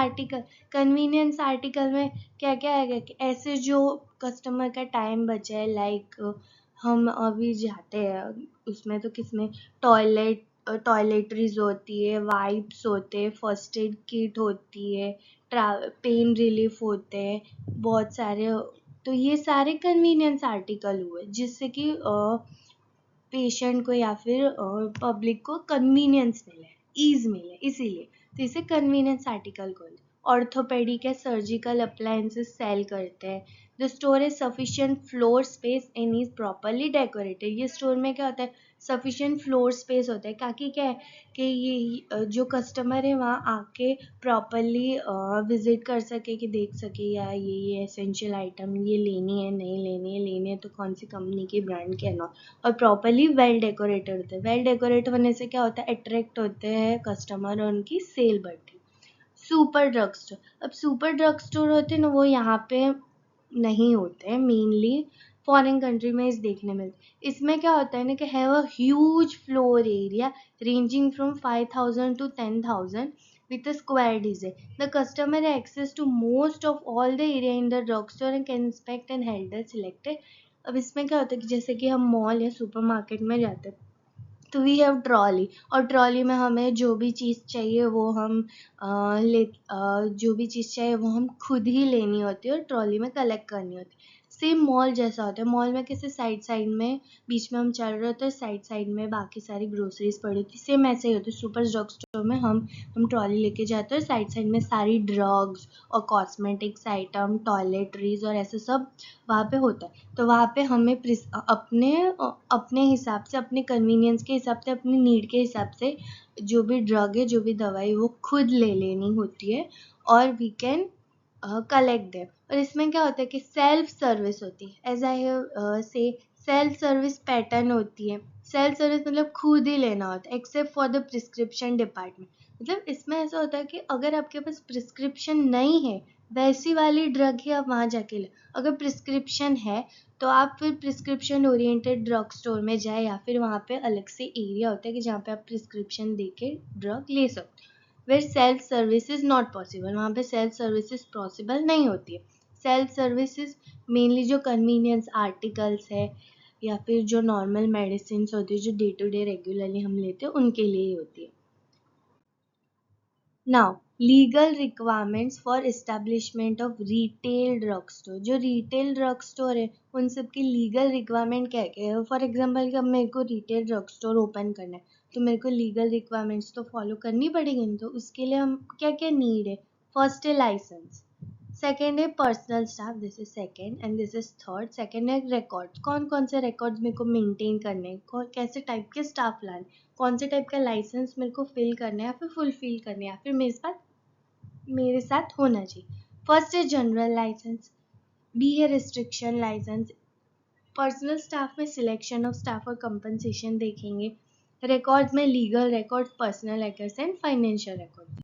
article में क्या क्या आएगा कि ऐसे जो कस्टमर का टाइम बचा है, लाइक हम अभी जाते हैं उसमें तो किसमें टॉयलेटरीज होती है, वाइप्स होते हैं, फर्स्ट एड किट होती है, पेन रिलीफ होते हैं, बहुत सारे। तो ये सारे कन्वीनियंस आर्टिकल हुए जिससे कि पेशेंट को या फिर पब्लिक को कन्वीनियंस मिले, ईज मिले, इसीलिए तो इसे कन्वीनियंस आर्टिकल कहते हैं। ऑर्थोपेडिक या सर्जिकल अप्लायंसेस सेल करते हैं। The store is sufficient floor space and is properly decorated, ये स्टोर में क्या होता है, सफिशिएंट फ्लोर स्पेस होता है ताकि क्या है कि ये जो कस्टमर है वहाँ आके प्रॉपरली विजिट कर सके, कि देख सके या ये एसेंशियल आइटम ये लेनी है नहीं लेनी है तो कौन सी कंपनी की ब्रांड के ना, और प्रॉपरली वेल डेकोरेटेड होते हैं। वेल डेकोरेट होने से क्या होता है, अट्रैक्ट होते हैं कस्टमर और उनकी सेल बढ़ती है। सुपर ड्रग स्टोर, अब सुपर ड्रग स्टोर होते हैं ना वो यहाँ पे नहीं होते हैं, मेनली फॉरेन कंट्री में इस देखने मिलते। इसमें क्या होता है ना कि have a huge floor area ranging from 5,000 to 10,000 with a square design. The customer has access to most of all the area in the drugstore and can inspect and handle selected। अब इसमें क्या होता है कि जैसे कि हम मॉल या सुपरमार्केट में जाते हैं तो वी हैव ट्रॉली, और ट्रॉली में हमें जो भी चीज़ चाहिए वो हम जो भी चीज़ चाहिए वो हम खुद ही लेनी होती है और ट्रॉली में कलेक्ट करनी होती है। सेम मॉल जैसा होता है। मॉल में कैसे साइड साइड में बीच में हम चल रहे होते हैं, साइड साइड में बाकी सारी ग्रोसरीज पड़ी होती है, सेम ऐसे ही होती है। सुपर ड्रग स्टोर में हम ट्रॉली लेके जाते हैं, साइड साइड में सारी ड्रग्स और कॉस्मेटिक्स आइटम, टॉयलेटरीज और ऐसे सब वहाँ पे होता है। तो वहाँ पे हमें अपने अपने हिसाब से, अपने कन्वीनियंस के हिसाब से, अपनी नीड के हिसाब से जो भी ड्रग है, जो भी दवाई, वो खुद ले लेनी होती है और वी कैन कलेक्ट देम। और इसमें क्या होता है कि सेल्फ सर्विस होती है, एज आई हैव से सेल्फ सर्विस पैटर्न होती है। सेल्फ सर्विस मतलब खुद ही लेना होता है, except for the prescription department. मतलब इसमें ऐसा होता है कि अगर आपके पास प्रिस्क्रिप्शन नहीं है, वैसी वाली ड्रग ही आप वहाँ जाके ले। अगर प्रिस्क्रिप्शन है तो आप फिर प्रिस्क्रिप्शन ओरिएंटेड ड्रग स्टोर में जाए, या फिर वहाँ पे अलग से एरिया होता है कि जहाँ पे आप प्रिस्क्रिप्शन दे के ड्रग ले सकते हो। Where self service is not possible, वहाँ पे सेल्फ सर्विसेज पॉसिबल नहीं होती है। सेल्फ सर्विसेज मेनली जो कन्वीनियंस आर्टिकल्स है या फिर जो नॉर्मल मेडिसिन होती है जो डे टू डे रेगुलरली हम लेते हैं उनके लिए ही होती है। Now legal requirements for establishment of retail drug store. जो रिटेल ड्रग स्टोर है उन सब की लीगल रिक्वायरमेंट क्या है? फॉर एग्जाम्पल कि अब मेरे को रिटेल ड्रग स्टोर ओपन करना है तो मेरे को लीगल रिक्वायरमेंट्स तो फॉलो करनी पड़ेगी। तो उसके लिए हम क्या क्या नीड है? फर्स्ट है लाइसेंस, सेकेंड है personal staff, this is second, and this is third. Second है रिकॉर्ड्स, कौन कौन से रिकॉर्ड्स मेरे को मेंटेन करने हैं, कैसे टाइप के स्टाफ लाने, कौन से टाइप का लाइसेंस मेरे को फिल करना है या फिर फुलफिल करना है या फिर मेरे साथ होना चाहिए। फर्स्ट है जनरल लाइसेंस, बी है रिस्ट्रिक्शन लाइसेंस। पर्सनल स्टाफ में सिलेक्शन ऑफ स्टाफ और कंपनसेशन देखेंगे। रिकॉर्ड्स में legal records, personal records and financial records.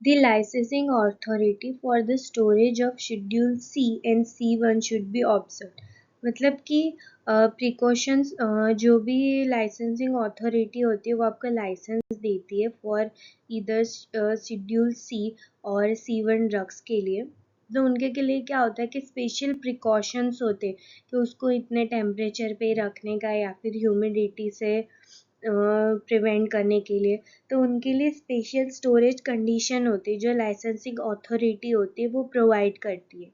The licensing authority for the storage of Schedule C and C1 should be observed। मतलब कि प्रिकॉशंस जो भी लाइसेंसिंग अथॉरिटी होती है वो आपको लाइसेंस देती है फॉर इधर शेड्यूल सी और C1 ड्रग्स के लिए। तो उनके के लिए क्या होता है कि स्पेशल प्रिकॉशंस होते हैं कि उसको इतने टेम्परेचर पे रखने का या फिर ह्यूमिडिटी से प्रिवेंट करने के लिए। तो उनके लिए स्पेशल स्टोरेज कंडीशन होती है जो लाइसेंसिंग अथॉरिटी होती है वो प्रोवाइड करती है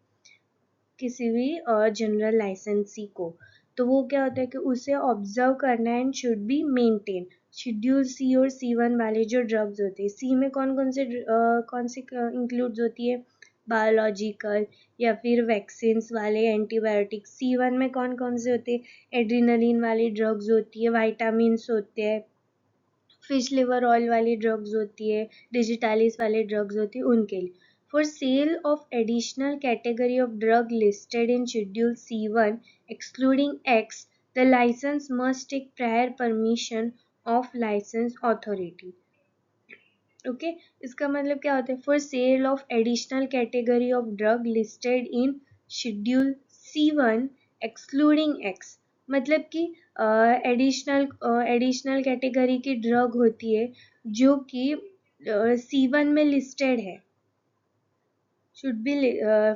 किसी भी जनरल लाइसेंसी को। तो वो क्या होता है कि उसे ऑब्जर्व करना and should be maintain. Schedule C और C1 वाले जो ड्रग्स होते हैं, सी में कौन से इंक्लूड्स होती है? बायोलॉजिकल या फिर वैक्सीन्स वाले एंटीबायोटिक्स। C1 में कौन कौन से होते हैं? एड्रीनलिन वाली ड्रग्स होती है, वाइटामिन्स होते हैं, फिश लिवर ऑयल वाली ड्रग्स होती है, डिजिटालिस वाले ड्रग्स होती है, उनके लिए। For sale of additional category of drug listed in schedule C1 excluding X, the licence must take prior permission of licence authority. Okay, इसका मतलब क्या होता है? For sale of additional category of drug listed in schedule C1 excluding X, मतलब कि एडिशनल कैटेगरी की ड्रग होती है जो कि C1 में लिस्टेड है। should be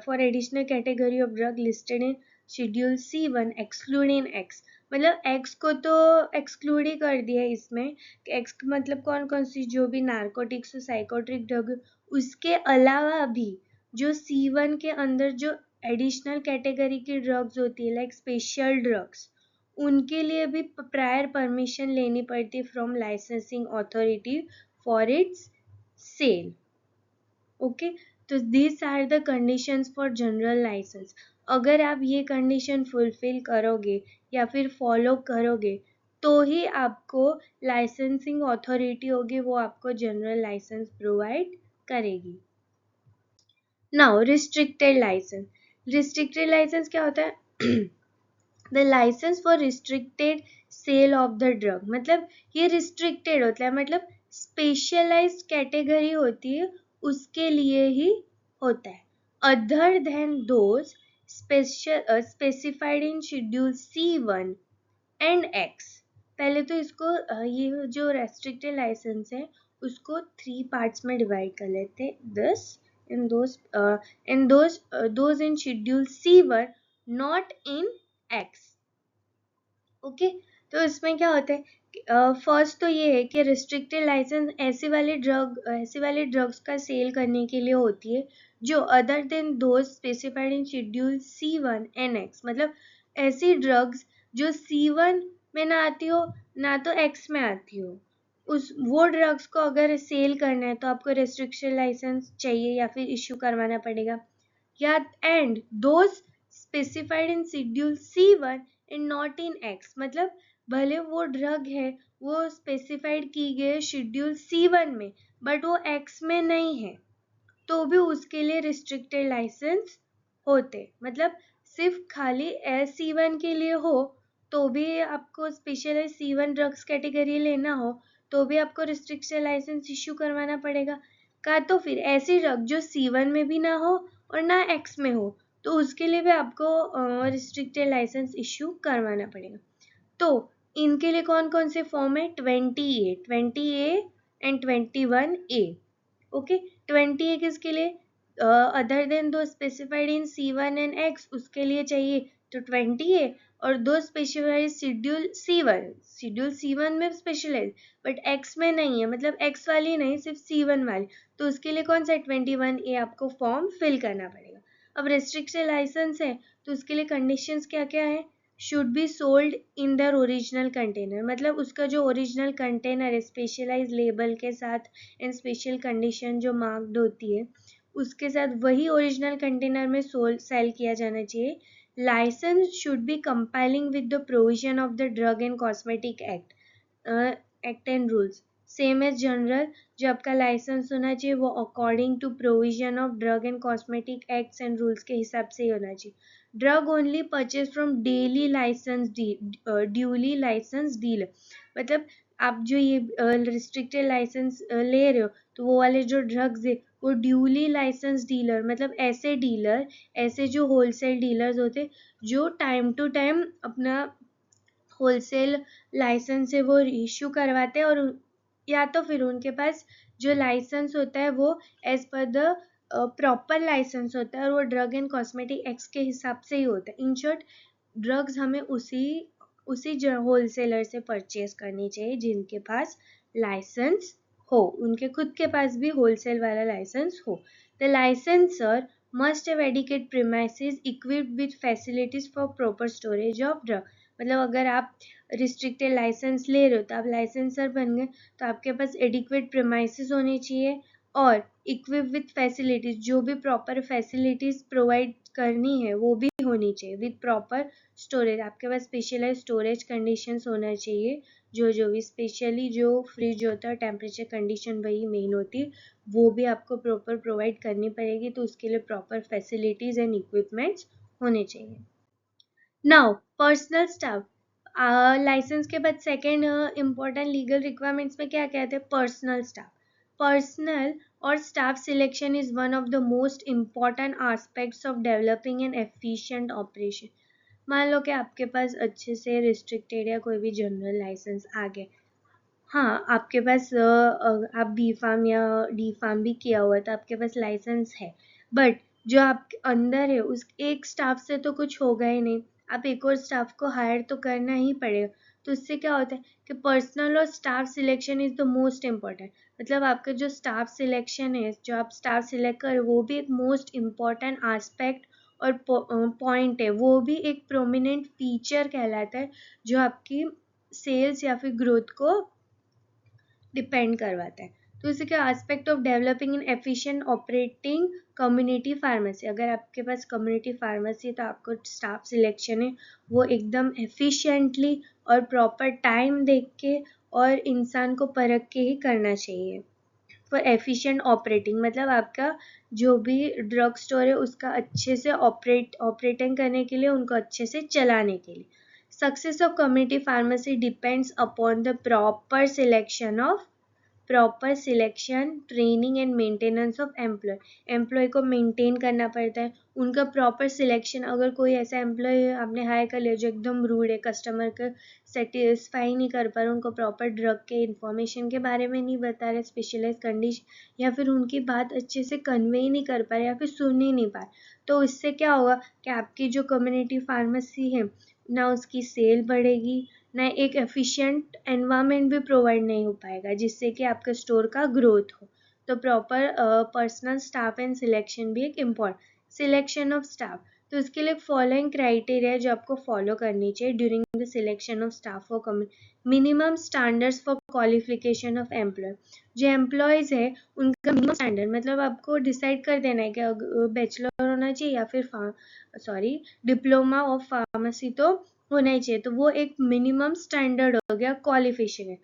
for additional category of drug listed in schedule C1 excluding X। मतलब X को तो एक्सक्लूड ही कर दिया है इसमें। X मतलब कौन कौन सी जो भी नार्कोटिक्स और साइकोट्रिक ड्रग, उसके अलावा भी जो C1 के अंदर जो एडिशनल कैटेगरी की ड्रग्स होती है लाइक स्पेशल ड्रग्स, उनके लिए भी प्रायर परमिशन लेनी पड़ती है from licensing authority for its sale. Okay, तो this are the conditions for general licence. अगर आप ये कंडीशन फुलफिल करोगे या फिर फॉलो करोगे तो ही आपको लाइसेंसिंग अथॉरिटी होगी वो आपको जनरल लाइसेंस प्रोवाइड करेगी। Now restricted licence. Restricted licence क्या होता है? The licence for restricted sale of the drug, मतलब ये रिस्ट्रिक्टेड होता है, मतलब स्पेशलाइज्ड कैटेगरी होती है उसके लिए ही होता है। Other then those specified in schedule C1 and X। पहले तो इसको ये जो रेस्ट्रिक्टेड लाइसेंस है उसको 3 पार्ट्स में डिवाइड कर लेते हैं। This in those in schedule C1 not in X। Okay, तो इसमें क्या होता है? फर्स्ट तो ये है कि रिस्ट्रिक्टेड लाइसेंस ऐसे वाले ड्रग्स का सेल करने के लिए होती है जो other than those specified in schedule C1 and X, मतलब ऐसी ड्रग्स जो C1 में ना आती हो ना तो X में आती हो, उस वो ड्रग्स को अगर सेल करना है तो आपको रेस्ट्रिक्शन लाइसेंस चाहिए या फिर इश्यू करवाना पड़ेगा, या and those specified in schedule C1 and not in X, मतलब भले वो ड्रग है वो स्पेसिफाइड की गई शेड्यूल C1 में बट वो X में नहीं है तो भी उसके लिए रिस्ट्रिक्टेड लाइसेंस होते, मतलब सिर्फ खाली C1 के लिए हो तो भी आपको स्पेशलाइज C1 ड्रग्स कैटेगरी लेना हो तो भी आपको रिस्ट्रिक्शन लाइसेंस इश्यू करवाना पड़ेगा, का तो फिर ऐसी ड्रग जो C1 में भी ना हो और ना X में हो तो उसके लिए भी आपको रिस्ट्रिक्टेड लाइसेंस इश्यू करवाना पड़ेगा। तो इनके लिए कौन कौन से फॉर्म है, 20A and 21A। Okay, 20A किसके लिए, अदर देन दो specified in C1 and X उसके लिए चाहिए तो 20A, और दो स्पेसिफाइड शेड्यूल C1 में स्पेशलाइज बट X में नहीं है, मतलब X वाली नहीं सिर्फ C1 वाली, तो उसके लिए कौन सा 21A आपको फॉर्म फिल करना पड़ेगा। अब रेस्ट्रिक्शन लाइसेंस है तो उसके लिए कंडीशंस क्या क्या है, should be sold in their original container, मतलब उसका जो ओरिजिनल कंटेनर है स्पेशलाइज लेबल के साथ एंड स्पेशल कंडीशन जो मार्क्ड होती है उसके साथ वही ओरिजिनल कंटेनर में सेल किया जाना चाहिए। Licence should be compiling with the provision of the drug and cosmetic act and rules, same as general, जो आपका लाइसेंस होना चाहिए वो according to provision of drug and cosmetic acts and rules के हिसाब से ही होना चाहिए। Drug only purchase from duly licence dealer, मतलब आप जो ये रिस्ट्रिक्टेड लाइसेंस ले रहे हो तो वो वाले जो ड्रग्स है वो ड्यूली लाइसेंस डीलर, मतलब ऐसे जो होलसेल डीलर्स होते जो टाइम टू टाइम अपना होलसेल लाइसेंस है वो इशू करवाते हैं, और या तो फिर उनके पास जो लाइसेंस होता है वो as per the proper licence होता है और वो ड्रग एंड कॉस्मेटिक एक्ट के हिसाब से ही होता है। इन शॉर्ट ड्रग्स हमें उसी होलसेलर से परचेज करनी चाहिए जिनके पास लाइसेंस हो, उनके खुद के पास भी होलसेल वाला लाइसेंस हो। The licensor must have adequate premises equipped with facilities for proper storage of drug, मतलब अगर आप रिस्ट्रिक्टेड लाइसेंस ले रहे हो तो आप लाइसेंसर बन गए तो आपके पास एडिक्वेट प्रीमाइसेस होने चाहिए और इक्विप विद फैसिलिटीज, जो भी प्रॉपर फैसिलिटीज प्रोवाइड करनी है वो भी होनी चाहिए विद प्रॉपर स्टोरेज, आपके पास स्पेशलाइज स्टोरेज कंडीशंस होना चाहिए, जो भी स्पेशली जो फ्रिज होता है टेम्परेचर कंडीशन वही मेन होती है वो भी आपको प्रॉपर प्रोवाइड करनी पड़ेगी, तो उसके लिए प्रॉपर फैसिलिटीज एंड इक्विपमेंट्स होने चाहिए। नाउ पर्सनल स्टाफ, लाइसेंस के बाद सेकेंड इम्पोर्टेंट लीगल रिक्वायरमेंट्स में क्या कहते हैं, पर्सनल स्टाफ। पर्सनल और staff selection is one of the most important aspects of developing N efficient operation. मान लो कि आपके पास अच्छे से रिस्ट्रिक्टेड या कोई भी जनरल लाइसेंस आ गए, हाँ आपके पास आप बी फार्म या डी फार्म भी किया हुआ है तो आपके पास लाइसेंस है, बट जो आपके अंदर है उस एक स्टाफ से तो कुछ होगा ही नहीं, आप एक और स्टाफ को हायर तो करना ही पड़ेगा, तो इससे क्या होता है कि पर्सनल और staff selection is the most important, मतलब आपका जो स्टाफ सिलेक्शन है, जो आप स्टाफ सिलेक्ट कर वो भी एक मोस्ट इम्पॉर्टेंट एस्पेक्ट और पॉइंट है, वो भी एक प्रोमिनेंट फीचर कहलाता है जो आपकी सेल्स या फिर ग्रोथ को डिपेंड करवाता है। तो इसी के aspect of developing in efficient operating community pharmacy, अगर आपके पास कम्युनिटी फार्मेसी है तो आपको स्टाफ सिलेक्शन है वो एकदम एफिशिएंटली और प्रॉपर टाइम देख के और इंसान को परख के ही करना चाहिए। फॉर एफिशिएंट ऑपरेटिंग मतलब आपका जो भी ड्रग स्टोर है उसका अच्छे से ऑपरेटिंग करने के लिए, उनको अच्छे से चलाने के लिए। Success of community pharmacy depends upon the proper selection training and maintenance of employ को मेंटेन करना पड़ता है, उनका प्रॉपर सिलेक्शन, अगर कोई ऐसा एम्प्लॉय आपने हायर कर लिया जो एकदम रूड है, कस्टमर को सेटिस्फाई नहीं कर पा रहे, उनको प्रॉपर ड्रग के इंफॉर्मेशन के बारे में नहीं बता रहे, स्पेशलाइज कंडीशन या फिर उनकी बात अच्छे से कन्वे ही नहीं कर पा रहे या फिर सुन ही नहीं पा रहे, तो इससे क्या होगा कि आपकी जो कम्युनिटी फार्मेसी है ना उसकी सेल बढ़ेगी ना एक एफिशिएंट एनवायरनमेंट भी प्रोवाइड नहीं हो पाएगा जिससे कि आपके स्टोर का ग्रोथ हो। तो proper personal staff and selection भी एक इम्पॉर्टेंट। सिलेक्शन ऑफ स्टाफ, तो इसके लिए फॉलोइंग क्राइटेरिया जो आपको फॉलो करनी चाहिए during the selection of staff for community. Minimum standards for qualification of employ, जो एम्प्लॉयज़ है उनका मिनिमम स्टैंडर्ड, मतलब आपको डिसाइड कर देना है कि बैचलर होना चाहिए या फिर डिप्लोमा ऑफ फार्मेसी तो होना ही चाहिए। तो वो एक मिनिमम स्टैंडर्ड हो गया qualification.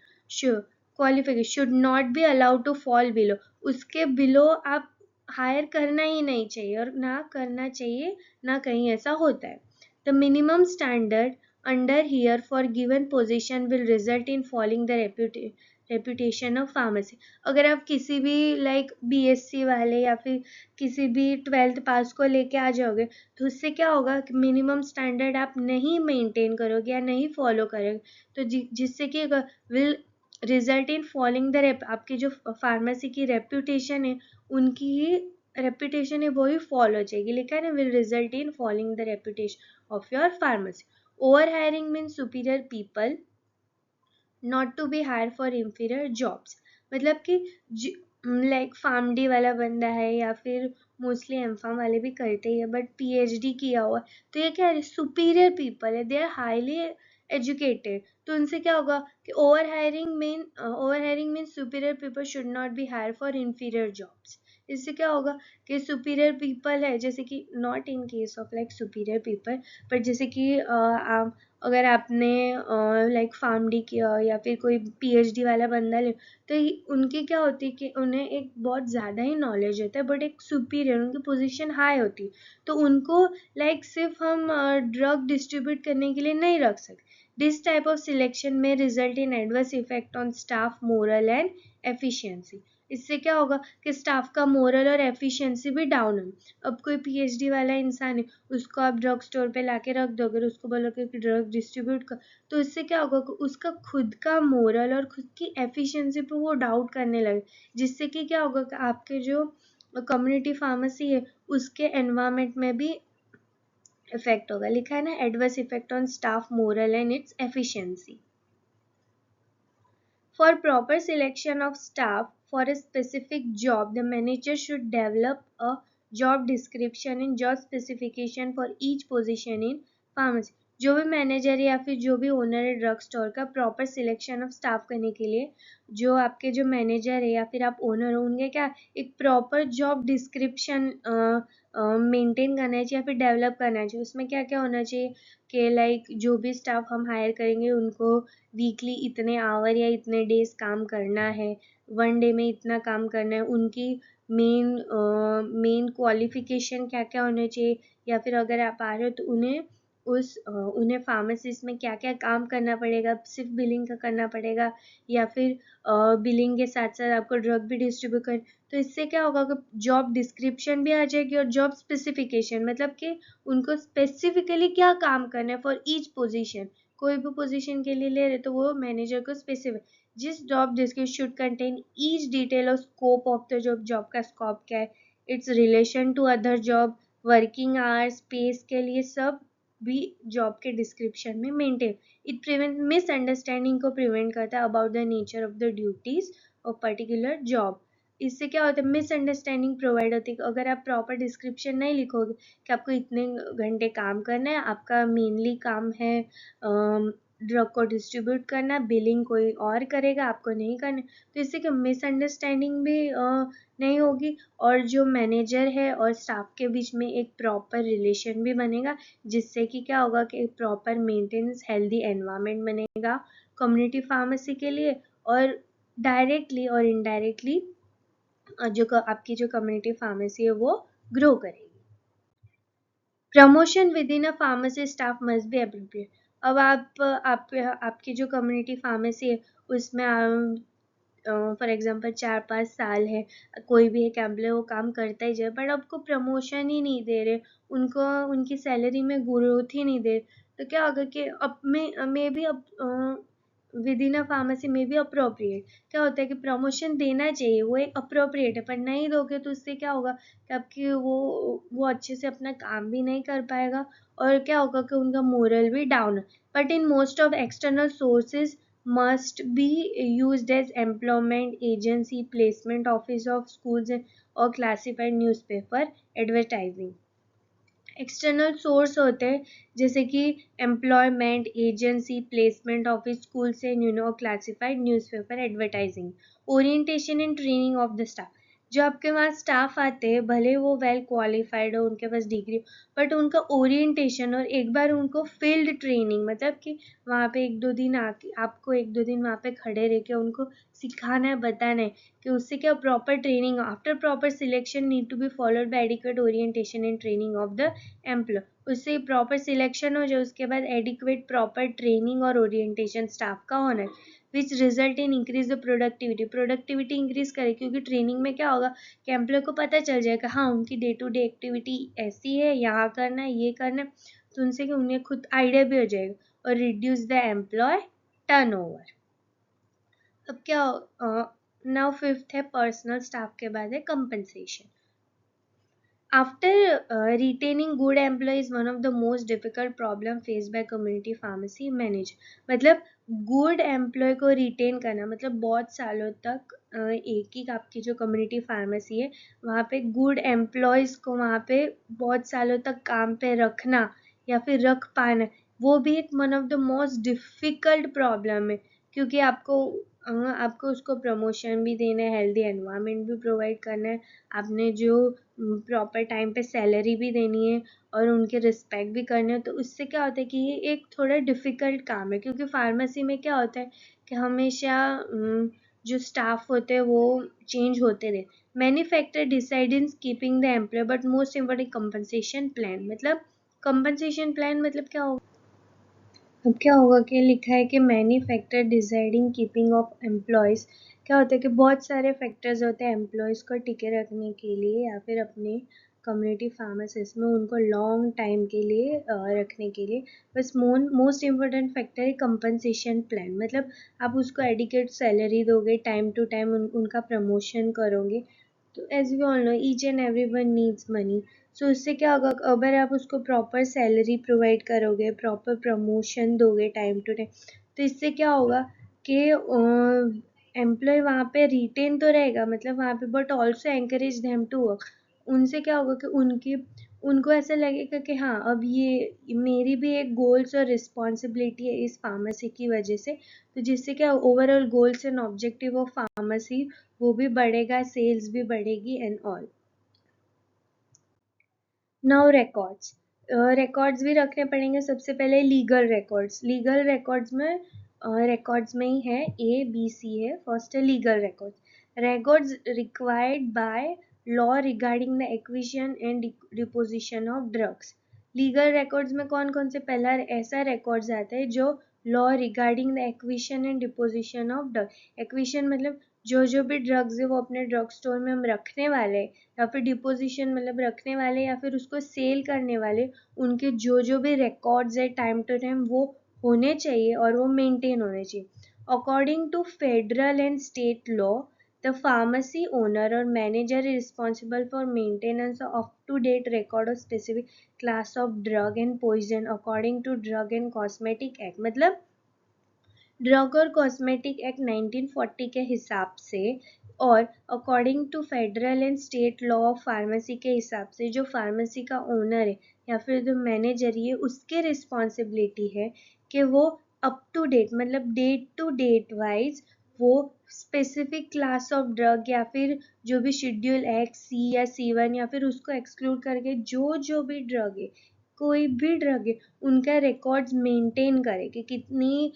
Qualification should not be allowed to fall below, उसके बिलो आप हायर करना ही नहीं चाहिए और ना करना चाहिए, ना कहीं ऐसा होता है। The minimum standard under here for given position will result in falling the reputation of pharmacy. अगर आप किसी भी बीएससी वाले या फिर किसी भी 12th पास को लेके आ जाओगे तो उससे क्या होगा कि मिनिमम स्टैंडर्ड आप नहीं मेंटेन करोगे या नहीं फॉलो करोगे, तो जिससे कि will result in following the आपकी जो फार्मेसी की रेप्यूटेशन है उनकी ही रेप्यूटेशन है वो ही फॉलो हो जाएगी। लिखा है ना, will result in following the reputation of your pharmacy. Over hiring mean superior people not to be hire for inferior jobs, मतलब कि फार्म डी वाला बंदा है या फिर मोस्टली एम फार्म वाले भी करते ही है बट पीएचडी किया हुआ, तो ये क्या है, सुपीरियर पीपल है, दे आर हाईली एजुकेटेड, तो उनसे क्या होगा कि over hiring mean superior people should not be hire for inferior jobs. इससे क्या होगा कि सुपीरियर पीपल है, जैसे कि not in case of superior people, but जैसे कि अगर आपने फार्म डी किया या फिर कोई पीएचडी वाला बंदा ले, तो उनकी क्या होती है कि उन्हें एक बहुत ज़्यादा ही नॉलेज होता है बट एक सुपीरियर उनकी पोजीशन हाई होती है, तो उनको सिर्फ हम ड्रग डिस्ट्रीब्यूट करने के लिए नहीं रख सकते। दिस टाइप ऑफ सिलेक्शन में result in adverse effect on staff moral and efficiency. इससे क्या होगा कि स्टाफ का मोरल और एफिशिएंसी भी डाउन है। अब कोई पीएचडी वाला इंसान है, उसको आप ड्रग स्टोर पे लाके रख दो, अगर उसको बोलोगे कि ड्रग डिस्ट्रीब्यूट कर, तो इससे क्या होगा कि उसका खुद का मोरल और खुद की एफिशिएंसी पे वो डाउट करने लगे, जिससे कि क्या होगा कि आपके जो कम्युनिटी फार्मेसी है उसके एनवायरनमेंट में भी इफेक्ट होगा। लिखा है ना, adverse effect on staff moral and its efficiency. For proper selection of staff for a specific job, the manager should develop a job description and job specification for each position in pharmacy. जो भी मैनेजर या फिर जो भी ओनर है ड्रग स्टोर का, प्रॉपर सिलेक्शन ऑफ स्टाफ करने के लिए जो आपके जो मैनेजर है या फिर आप ओनर हो, उनके क्या एक प्रॉपर जॉब डिस्क्रिप्शन मेंटेन करना चाहिए या फिर डेवलप करना चाहिए। उसमें क्या क्या होना चाहिए कि जो भी स्टाफ हम हायर करेंगे उनको वीकली इतने आवर या इतने डेज काम करना है, वन डे में इतना काम करना है, उनकी मेन क्वालिफिकेशन क्या क्या होना चाहिए, या फिर अगर आप आ रहे हो तो उन्हें फार्मासिस्ट में क्या क्या काम करना पड़ेगा, सिर्फ बिलिंग का करना पड़ेगा या फिर बिलिंग के साथ साथ आपको ड्रग भी डिस्ट्रीब्यूट कर। तो इससे क्या होगा कि जॉब डिस्क्रिप्शन भी आ जाएगी और जॉब स्पेसिफिकेशन, मतलब कि उनको स्पेसिफिकली क्या काम करना है फॉर ईच पोजीशन। कोई भी पोजीशन के लिए ले रहे तो वो मैनेजर को स्पेसिफिक जिस job description should contain each detail और scope of the job, job का स्कोप क्या है, its relation to other job, working hours, space के लिए सब भी जॉब के डिस्क्रिप्शन में मेंटेन। इट प्रिवेंट मिसअंडरस्टैंडिंग को प्रिवेंट करता है about the nature of the duties of particular job. इससे क्या होता है, मिसअंडरस्टैंडिंग प्रोवाइड होती है। अगर आप प्रॉपर डिस्क्रिप्शन नहीं लिखोगे कि आपको इतने घंटे काम करना है, आपका मेनली काम है ड्रग को डिस्ट्रीब्यूट करना, बिलिंग कोई और करेगा, आपको नहीं करना, तो इससे क्या मिसअंडरस्टैंडिंग भी नहीं होगी और जो मैनेजर है और स्टाफ के बीच में एक प्रॉपर रिलेशन भी बनेगा, जिससे कि क्या होगा कि प्रॉपर मेंटेनेंस हेल्दी एनवायरनमेंट बनेगा कम्युनिटी फार्मेसी के लिए, और डायरेक्टली और इनडायरेक्टली जो आपकी जो कम्युनिटी फार्मेसी है वो ग्रो करेगी। Promotion with in a pharmacy staff must be appropriate. अब आपकी जो कम्युनिटी फार्मेसी है उसमें फॉर एग्जांपल 4-5 साल है, कोई भी एक एम्प्लॉय वो काम करता ही जाए बट आपको प्रमोशन ही नहीं दे रहे, उनको उनकी सैलरी में ग्रोथ ही नहीं दे, तो क्या होगा कि अब मे बी अब विद इन अ फार्मेसी में भी अप्रोप्रिएट। क्या होता है कि प्रमोशन देना चाहिए, वो एक अप्रोप्रिएट है, पर नहीं दोगे तो उससे क्या होगा कि आपकी वो अच्छे से अपना काम भी नहीं कर पाएगा, और क्या होगा कि उनका मोरल भी डाउन है। But in most of external sources must be used as employment agency, placement office of schools, or classified newspaper advertising। External source होते हैं जैसे कि employment agency, placement office, school से classified newspaper, advertising. Orientation and training of the staff, जो आपके वहाँ स्टाफ आते हैं भले वो वेल क्वालिफाइड हो, उनके पास डिग्री, बट उनका ओरिएंटेशन और एक बार उनको फील्ड ट्रेनिंग, मतलब कि वहाँ पे एक दो दिन आके आपको एक दो दिन वहाँ पे खड़े रह के उनको सिखाना है, बताना है कि उससे क्या proper training after proper selection need to be followed by adequate orientation and training of the employee. उससे प्रॉपर सिलेक्शन हो जाए, उसके बाद एडिक्वेट प्रॉपर ट्रेनिंग और ओरिएंटेशन स्टाफ का होना है, which result in increase the productivity increase करे, क्योंकि ट्रेनिंग में क्या होगा कि एम्प्लॉय को पता चल जाएगा हाँ उनकी डे टू डे एक्टिविटी ऐसी है, यहाँ करना है, ये करना है, तो उनसे कि उन्हें खुद आइडिया भी हो जाएगा, और रिड्यूस द एम्प्लॉय टर्नओवर। अब क्या नाउ फिफ्थ है पर्सनल स्टाफ के बाद है compensation. After retaining good employees, one of the most difficult problem faced by community pharmacy manager, मतलब गुड एम्प्लॉय को रिटेन करना, मतलब बहुत सालों तक एक ही आपकी जो कम्युनिटी फार्मेसी है वहाँ पे गुड एम्प्लॉयज़ को वहाँ पे बहुत सालों तक काम पे रखना या फिर रख पाना, वो भी एक one of the most difficult problem है, क्योंकि आपको उसको प्रमोशन भी देना है, हेल्दी एनवायरनमेंट भी प्रोवाइड करना है, आपने जो प्रॉपर टाइम पे सैलरी भी देनी है और उनके रिस्पेक्ट भी करने हैं, तो उससे क्या होता है कि ये एक थोड़ा डिफ़िकल्ट काम है, क्योंकि फार्मेसी में क्या होता है कि हमेशा जो स्टाफ होते हैं वो चेंज होते रहे। Many factor decide in keeping the employee, but most important compensation plan, मतलब कंपनसेशन प्लान मतलब क्या होगा, अब क्या होगा कि लिखा है कि many factor deciding keeping of employees, क्या होता है कि बहुत सारे फैक्टर्स होते हैं एम्प्लॉयज़ को टिके रखने के लिए या फिर अपने कम्युनिटी फार्मेसिस में उनको लॉन्ग टाइम के लिए रखने के लिए, बस मोस्ट इम्पोर्टेंट फैक्टर है कंपनसेशन प्लान, मतलब आप उसको एडिक्वेट सैलरी दोगे, टाइम टू टाइम उनका प्रमोशन करोगे, तो as we all know each and every one needs money, so उससे क्या होगा अगर आप उसको प्रॉपर सैलरी प्रोवाइड करोगे, प्रॉपर प्रमोशन दोगे टाइम टू टाइम, तो इससे क्या होगा कि एम्प्लॉय वहाँ पे रिटेन तो रहेगा, मतलब वहाँ पे, but also encourage them to work. उनसे क्या होगा कि उनको ऐसा लगेगा कि हाँ अब ये मेरी भी एक गोल्स और रिस्पॉन्सिबिलिटी है इस फार्मेसी की वजह से, तो जिससे क्या overall goals and objective of pharmacy वो भी बढ़ेगा, सेल्स भी बढ़ेगी and all. Now records, records भी रखने पड़ेंगे। सबसे पहले लीगल रिकॉर्ड्स में ही है ABC है। फर्स्ट है legal records required by law regarding the acquisition and deposition of drugs. Legal records में कौन कौन से, पहला ऐसा रिकॉर्ड्स आता है जो law regarding the acquisition and deposition of drug. Acquisition मतलब जो भी ड्रग्स है वो अपने ड्रग स्टोर में हम रखने वाले हैं, या फिर डिपोजिशन मतलब रखने वाले या फिर उसको सेल करने वाले, उनके जो भी रिकॉर्ड्स है टाइम टू टाइम वो होने चाहिए और वो मेंटेन होने चाहिए। According to federal and state law, the pharmacy owner और manager is responsible for maintenance of up-to-date record of specific class of drug and poison according to Drug and Cosmetic Act, मतलब ड्रग और कॉस्मेटिक एक्ट 1940 के हिसाब से और according to federal and state law of pharmacy के हिसाब से जो फार्मेसी का ओनर है या फिर जो मैनेजर है उसके रिस्पॉन्सिबिलिटी है कि वो अप टू डेट मतलब डेट टू डेट वाइज वो स्पेसिफिक क्लास ऑफ ड्रग या फिर जो भी शेड्यूल X, C या C1 या फिर उसको एक्सक्लूड करके जो भी ड्रग है, कोई भी ड्रग है, उनका रिकॉर्ड्स मेंटेन करे कि कितनी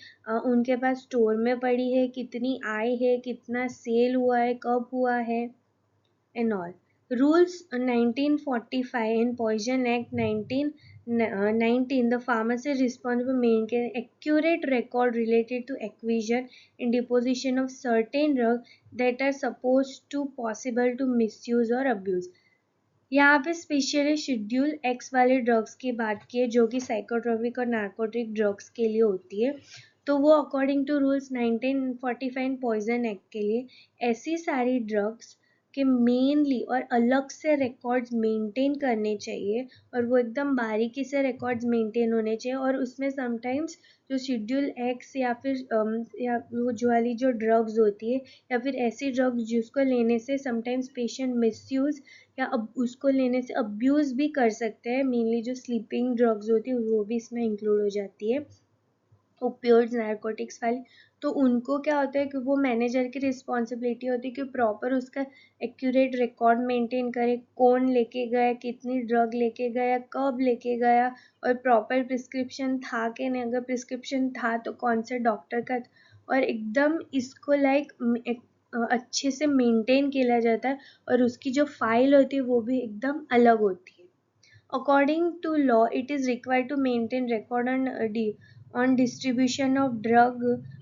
उनके पास स्टोर में पड़ी है, कितनी आई है, कितना सेल हुआ है, कब हुआ है and all. Rules 1945 and Poison Act 1919, the pharmacy is responsible for maintaining accurate record related to acquisition and deposition of certain drugs that are supposed to possible to misuse or abuse। यहाँ पे स्पेशली शेड्यूल एक्स वाले ड्रग्स की बात की है जो कि साइकोट्रोपिक और नार्कोटिक ड्रग्स के लिए होती है। तो वो according to rules 1945 poison act के लिए ऐसी सारी ड्रग्स के मेनली और अलग से रिकॉर्ड्स मेंटेन करने चाहिए, और वो एकदम बारीकी से रिकॉर्ड्स मेंटेन होने चाहिए। और उसमें समटाइम्स जो शेड्यूल एक्स या फिर या वो जो वाली जो ड्रग्स होती है या फिर ऐसी ड्रग्स जिसको लेने से समटाइम्स पेशेंट मिसयूज या अब उसको लेने से अब्यूज़ भी कर सकते हैं, मेनली जो स्लीपिंग ड्रग्स होती है वो भी इसमें इंक्लूड हो जाती है, ओपियोइड्स नारकोटिक्स वाली। तो उनको क्या होता है कि वो मैनेजर की रिस्पॉन्सिबिलिटी होती है कि प्रॉपर उसका एक्यूरेट रिकॉर्ड मेंटेन करे, कौन लेके गया, कितनी ड्रग लेके गया, कब लेके गया, और प्रॉपर प्रिस्क्रिप्शन था कि नहीं, अगर प्रिस्क्रिप्शन था तो कौन से डॉक्टर का, और एकदम इसको अच्छे से मेंटेन किया जाता है, और उसकी जो फाइल होती है वो भी एकदम अलग होती है। According to law, it is required to maintain record on distribution of drug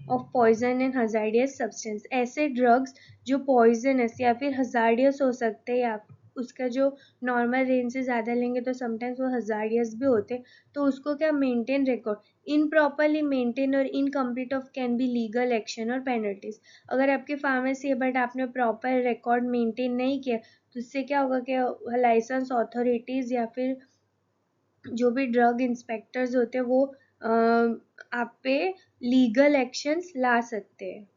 of poison and hazardous substance. ऐसे drugs जो poisonous या फिर hazardous हो सकते हैं, या उसका जो नॉर्मल रेंज से ज़्यादा लेंगे तो समटाइम्स वो hazardous भी होते, तो उसको क्या मेंटेन रिकॉर्ड improperly maintain और incomplete of can be legal action और पेनल्टीज। अगर आपकी फार्मेसी है बट आपने प्रॉपर रिकॉर्ड मेंटेन नहीं किया तो उससे क्या होगा कि लाइसेंस अथॉरिटीज़ या फिर जो भी ड्रग इंस्पेक्टर्स होते हैं वो आप पे लीगल एक्शंस ला सकते हैं,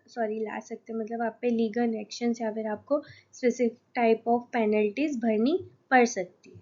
ला सकते हैं मतलब आप पे लीगल एक्शंस या फिर आपको स्पेसिफिक टाइप ऑफ पेनल्टीज भरनी पड़ सकती है।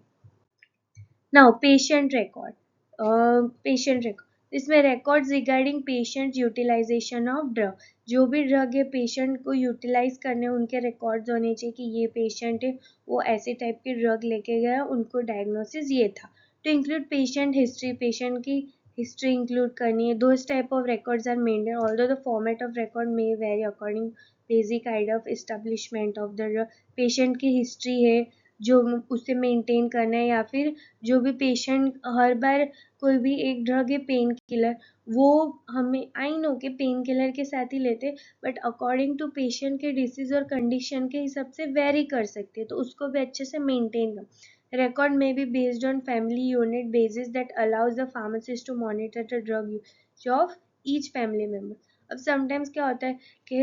Now patient record, patient record इसमें records regarding patient utilization of drug, जो भी ड्रग है पेशेंट को यूटिलाइज करने उनके रिकॉर्ड्स होने चाहिए कि ये पेशेंट है वो ऐसे टाइप की ड्रग लेके गया, उनको डायग्नोसिस ये था। To include patient history, patient की हिस्ट्री इंक्लूड करनी है। Those type of records are maintain although the format of record may vary according basic idea of establishment of the drug. Patient की हिस्ट्री है जो उसे मेंटेन करना है, या फिर जो भी पेशेंट हर बार कोई भी एक ड्रग है पेन किलर, वो हमें आई नो कि पेन किलर के साथ ही लेते, बट अकॉर्डिंग टू पेशेंट के डिसीज और कंडीशन के हिसाब से वेरी कर सकते हैं, तो उसको भी अच्छे से मेंटेन कर। record may be based on family unit basis that allows the pharmacist to monitor the drug use of each family member। अब समटाइम्स क्या होता है कि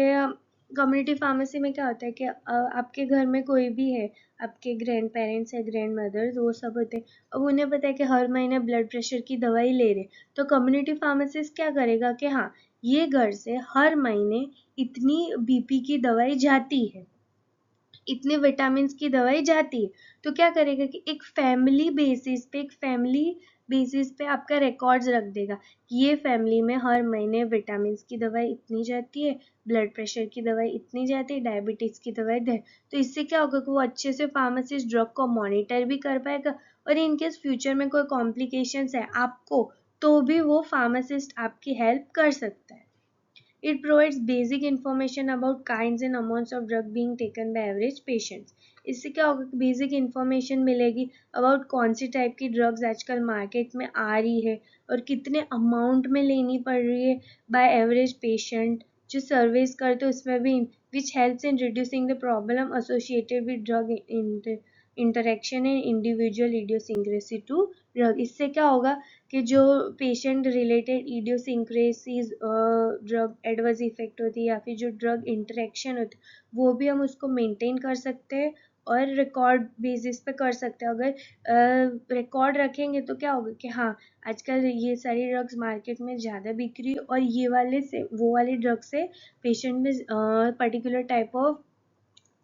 कम्युनिटी फार्मेसी में क्या होता है कि आपके घर में कोई भी है, आपके ग्रैंड पेरेंट्स है, ग्रैंड मदर्स, वो सब होते हैं, अब उन्हें पता है कि हर महीने ब्लड प्रेशर की दवाई ले रहे, तो कम्युनिटी फार्मासिस्ट क्या करेगा कि हाँ ये घर से हर महीने इतनी बीपी की दवाई जाती है, इतने विटामिन की दवाई जाती है, तो क्या करेगा कि एक फैमिली बेसिस पे आपका रिकॉर्ड्स रख देगा कि ये फैमिली में हर महीने विटामिन की दवाई इतनी जाती है, ब्लड प्रेशर की दवाई इतनी जाती है, डायबिटीज़ की दवाई दे। तो इससे क्या होगा कि वो अच्छे से फार्मासिस्ट ड्रग को मॉनिटर भी कर पाएगा, और इनकेस फ्यूचर में कोई कॉम्प्लिकेशंस है आपको, तो भी वो फार्मासिस्ट आपकी हेल्प कर सकता है। It provides basic information about kinds and amounts of drug being taken by average patients। इससे क्या होगा कि बेसिक इन्फॉर्मेशन मिलेगी अबाउट कौन सी टाइप की ड्रग्स आजकल मार्केट में आ रही है और कितने अमाउंट में लेनी पड़ रही है बाय एवरेज पेशेंट। जो सर्वेस करते हैं उसमें भी which helps in reducing the problem associated with drug interaction and individual idiosyncrasy to drug. इससे क्या होगा कि जो patient related idiosyncrasies drug adverse effect होती है या फिर जो ड्रग इंटरेक्शन होती है वो भी हम उसको मेंटेन कर सकते हैं और रिकॉर्ड बेसिस पे कर सकते हैं। अगर रिकॉर्ड रखेंगे तो क्या होगा कि हाँ आजकल ये सारी ड्रग्स मार्केट में ज़्यादा बिक रही है और ये वाले से वो वाली ड्रग से पेशेंट में particular type of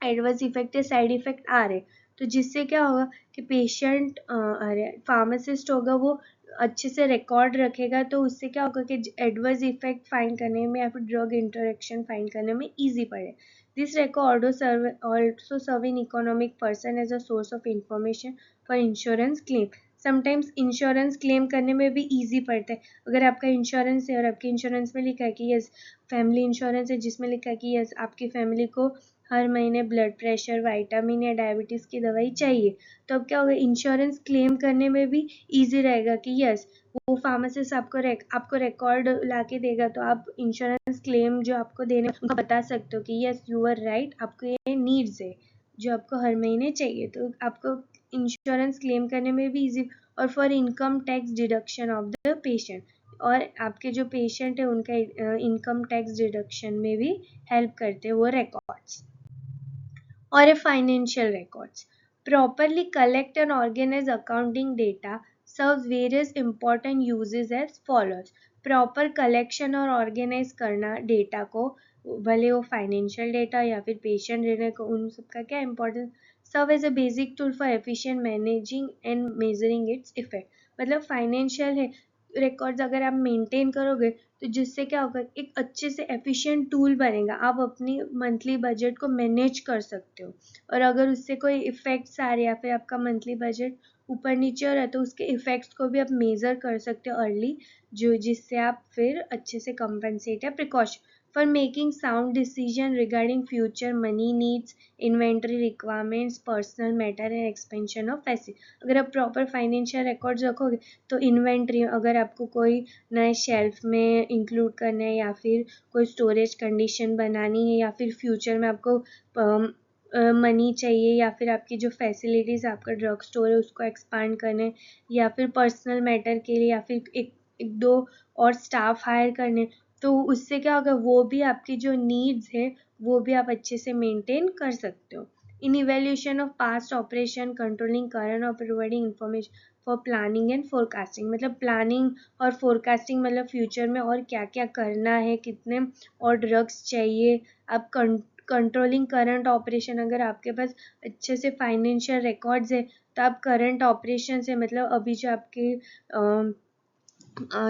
adverse effect या साइड इफेक्ट आ रहे, तो जिससे क्या होगा कि पेशेंट अरे फार्मासिस्ट होगा वो अच्छे से रिकॉर्ड रखेगा, तो उससे क्या होगा कि एडवर्स इफेक्ट फाइंड करने में या फिर ड्रग इंटरेक्शन फाइंड करने में ईजी पड़े। This record also serve in economic person as a source of information for insurance claim। Sometimes insurance claim करने में भी ईजी पड़ता है। अगर आपका इंश्योरेंस है और आपके इंश्योरेंस में लिखा है कि यस फैमिली इंश्योरेंस है जिसमें लिखा है कि यस आपकी फैमिली को हर महीने ब्लड प्रेशर, विटामिन या डायबिटीज़ की दवाई चाहिए, तो अब क्या होगा इंश्योरेंस क्लेम करने में भी ईजी रहेगा कि यस वो फार्मासिस्ट आपको रिकॉर्ड ला के देगा, तो आप इंश्योरेंस क्लेम जो आपको देने उनको बता सकते हो कि यस यू आर राइट, आपको ये नीड्स है जो आपको हर महीने चाहिए, तो आपको इंश्योरेंस क्लेम करने में भी ईजी। और for income tax deduction of the patient और आपके जो पेशेंट है उनका इनकम टैक्स डिडक्शन में भी हेल्प करते हैं वो रिकॉर्ड्स। और a financial records. Properly collect and organize accounting data serves various important uses as follows. Proper collection और ऑर्गेनाइज करना डेटा को, भले वो फाइनेंशियल डेटा या फिर पेशेंट डेटा को, उन सबका क्या importance, serve as a basic tool for efficient managing and measuring its effect. मतलब फाइनेंशियल है रिकॉर्ड्स अगर आप मेंटेन करोगे तो जिससे क्या होगा, एक अच्छे से एफिशिएंट टूल बनेगा, आप अपनी मंथली बजट को मैनेज कर सकते हो। और अगर उससे कोई इफेक्ट्स आ रहे या फिर आपका मंथली बजट ऊपर नीचे हो रहा है तो उसके इफेक्ट्स को भी आप मेजर कर सकते हो अर्ली, जो जिससे आप फिर अच्छे से कंपनसेट या precaution for making sound decision regarding future money needs, inventory requirements, personal matter and expansion of asset. अगर आप प्रॉपर फाइनेंशियल रिकॉर्ड्स रखोगे तो इन्वेंट्री, अगर आपको कोई नए शेल्फ में इंक्लूड करना है या फिर कोई स्टोरेज कंडीशन बनानी है या फिर फ्यूचर में आपको मनी चाहिए या फिर आपकी जो फैसिलिटीज़ आपका ड्रग स्टोर है उसको एक्सपांड करने, या फिर पर्सनल मैटर के लिए या फिर एक दो और स्टाफ हायर करने, तो उससे क्या होगा, वो भी आपकी जो नीड्स है वो भी आप अच्छे से मेंटेन कर सकते हो। In evaluation of past operation, controlling current और providing information for planning and forecasting. मतलब प्लानिंग और फोरकास्टिंग मतलब फ्यूचर में और क्या क्या करना है, कितने और ड्रग्स चाहिए। आप कंट्रोलिंग करंट ऑपरेशन, अगर आपके पास अच्छे से फाइनेंशियल रिकॉर्ड्स है तो आप करंट ऑपरेशन से, मतलब अभी जो आपके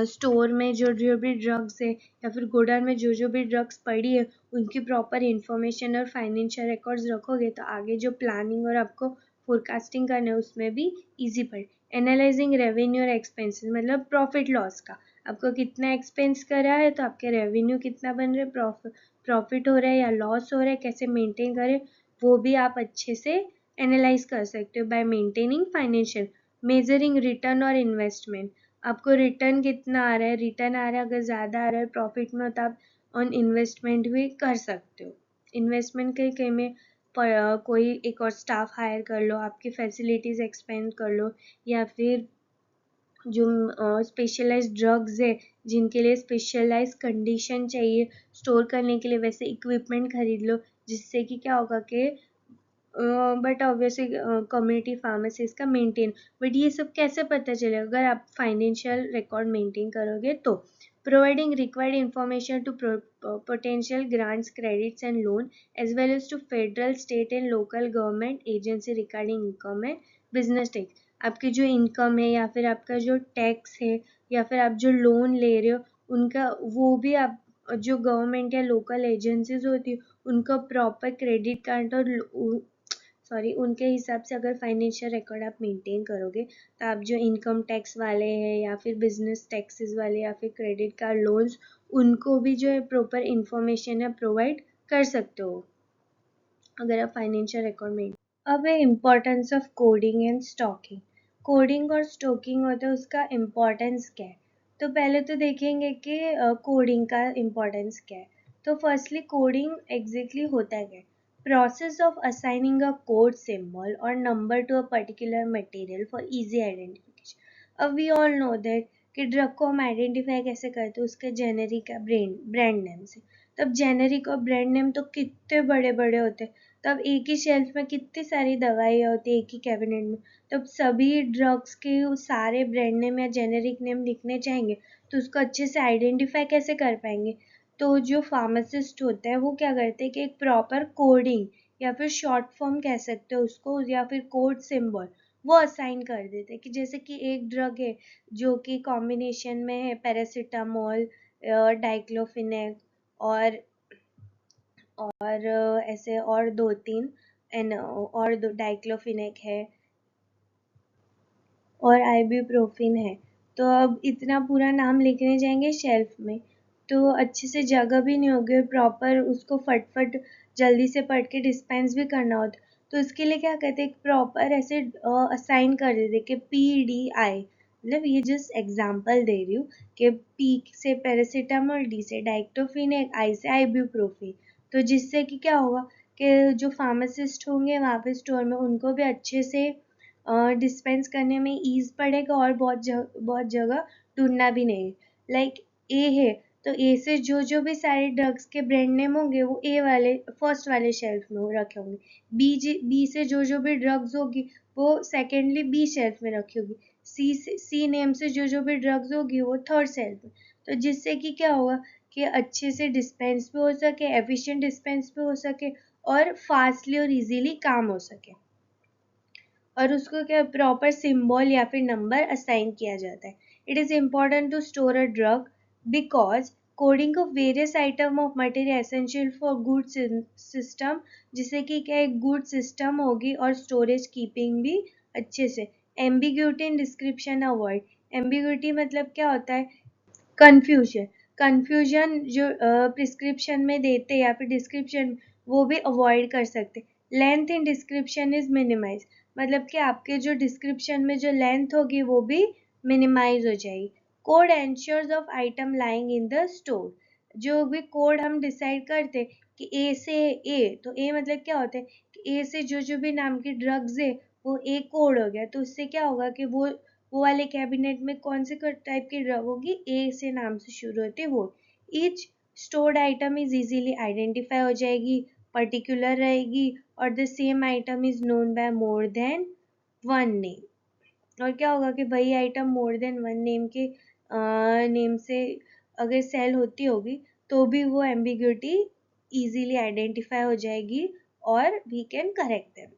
स्टोर में जो जो भी ड्रग्स है या फिर गोडाउन में जो जो भी ड्रग्स पड़ी है उनकी प्रॉपर इंफॉर्मेशन और फाइनेंशियल रिकॉर्ड्स रखोगे तो आगे जो प्लानिंग और आपको फोरकास्टिंग करना है उसमें भी इजी पड़े। एनालाइजिंग रेवेन्यू और एक्सपेंसेस, मतलब प्रॉफिट लॉस का, आपको कितना एक्सपेंस करा है तो आपके रेवेन्यू कितना बन रहा है, प्रॉफिट हो रहा है या लॉस हो रहा है, कैसे मेंटेन करें वो भी आप अच्छे से एनालाइज कर सकते हो bye maintaining financial. Measuring return और इन्वेस्टमेंट, आपको रिटर्न कितना आ रहा है, रिटर्न आ रहा है, अगर ज़्यादा आ रहा है प्रॉफिट में तो आप ऑन इन्वेस्टमेंट भी कर सकते हो। इन्वेस्टमेंट कहीं कहीं में कोई एक और स्टाफ हायर कर लो, आपकी फैसिलिटीज़ एक्सपेंड कर लो, या फिर जो स्पेशलाइज्ड ड्रग्स है जिनके लिए स्पेशलाइज्ड कंडीशन चाहिए स्टोर करने के लिए, वैसे इक्विपमेंट खरीद लो, जिससे कि क्या होगा कि बट ऑब्वियसली कम्युनिटी फार्मेसीज का मेंटेन, बट ये सब कैसे पता चलेगा, अगर आप फाइनेंशियल रिकॉर्ड मेंटेन करोगे तो। Providing required information to potential grants, credits and loan as well as to federal, state and local government agency regarding income and business tax। आपकी जो इनकम है या फिर आपका जो टैक्स है या फिर आप जो लोन ले रहे हो उनका, वो भी आप जो गवर्नमेंट या लोकल एजेंसीज होती है उनका प्रॉपर क्रेडिट कार्ड और उनके हिसाब से अगर फाइनेंशियल रिकॉर्ड आप मेंटेन करोगे तो आप जो इनकम टैक्स वाले हैं या फिर बिजनेस टैक्सेस वाले या फिर क्रेडिट कार्ड लोन्स, उनको भी जो है प्रॉपर इंफॉर्मेशन है प्रोवाइड कर सकते हो अगर आप फाइनेंशियल रिकॉर्ड में। अब है importance of coding and stocking. Coding और स्टॉकिंग होता है, उसका इम्पोर्टेंस क्या है, तो पहले तो देखेंगे कि कोडिंग का इम्पोर्टेंस क्या है। तो फर्स्टली कोडिंग एग्जैक्टली होता है क्या, process of assigning a code symbol or number to a particular material for easy identification। अब we all know that कि ड्रग को हम आइडेंटिफाई कैसे करते हैं, उसके जेनेरिक या ब्रांड नेम से। तब जेनेरिक और ब्रांड नेम तो कितने बड़े बड़े होते हैं, तब एक ही शेल्फ में कितनी सारी दवाइयाँ होती है एक ही कैबिनेट में, तब सभी ड्रग्स के सारे ब्रांड नेम या जेनेरिक नेम लिखने चाहेंगे तो उसको अच्छे से आइडेंटिफाई कैसे कर पाएंगे। तो जो फार्मासिस्ट होते हैं वो क्या करते हैं कि एक प्रॉपर कोडिंग या फिर शॉर्ट फॉर्म कह सकते हो उसको, या फिर कोड सिंबल वो असाइन कर देते हैं कि जैसे कि एक ड्रग है जो कि कॉम्बिनेशन में है पैरासीटामोल, डाइक्लोफिनेक और ऐसे और दो तीन एन और दो डाइक्लोफिनेक है और आइबुप्रोफिन है। तो अब इतना पूरा नाम लिखने जाएंगे शेल्फ में तो अच्छे से जगह भी नहीं होगी और प्रॉपर उसको फटफट जल्दी से पढ़ के डिस्पेंस भी करना होता, तो इसके लिए क्या कहते हैं, एक प्रॉपर ऐसे असाइन कर देते कि PDI, मतलब ये जस्ट एग्जांपल दे रही हूँ कि P से पैरासीटामोल, D से डाइक्टोफिनेक, I से आइबुप्रोफिन। तो जिससे कि क्या होगा कि जो फार्मासिस्ट होंगे वहाँ पे स्टोर में उनको भी अच्छे से डिस्पेंस करने में ईज पड़ेगा और बहुत जगह ढूंढना भी नहीं। लाइक ए है तो ए से जो भी सारे ड्रग्स के ब्रांड नेम होंगे वो ए वाले फर्स्ट वाले शेल्फ में रखे होंगे, बी से जो भी ड्रग्स होगी वो सेकेंडली बी शेल्फ में रखी होगी, सी नेम से जो भी ड्रग्स होगी वो थर्ड शेल्फ में। तो जिससे कि क्या होगा कि अच्छे से डिस्पेंस भी हो सके, एफिशिएंट डिस्पेंस भी हो सके और फास्टली और इजीली काम हो सके, और उसको क्या प्रॉपर सिंबल या फिर नंबर असाइन किया जाता है। It is important to store a drug because coding of various item of material essential for good system, जिससे कि क्या एक गुड सिस्टम होगी और स्टोरेज कीपिंग भी अच्छे से। Ambiguity in description avoid, ambiguity मतलब क्या होता है, कंफ्यूजन, कंफ्यूजन जो प्रिस्क्रिप्शन में देते या फिर डिस्क्रिप्शन वो भी अवॉइड कर सकते। Length in description is minimize, मतलब कि आपके जो डिस्क्रिप्शन में जो लेंथ होगी वो भी मिनिमाइज हो जाएगी। Code ensures of item lying in the store, जो भी कोड हम डिसाइड करते कि ए से ए, तो ए मतलब क्या होता है कि ए से जो भी नाम की ड्रग्स है वो ए कोड हो गया, तो उससे क्या होगा कि वो वाले कैबिनेट में कौन से टाइप की ड्रग होगी, ए से नाम से शुरू होती है वो। Each stored item is easily identify हो जाएगी, पर्टिकुलर रहेगी, और the same item is known by more than one name. और क्या होगा कि वही item more than one name के नेम से अगर सेल होती होगी तो भी वो एम्बिग्यूटी इजीली आइडेंटिफाई हो जाएगी और we can correct them.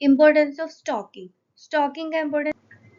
Importance of stocking, stocking का इम्पोर्टेंस।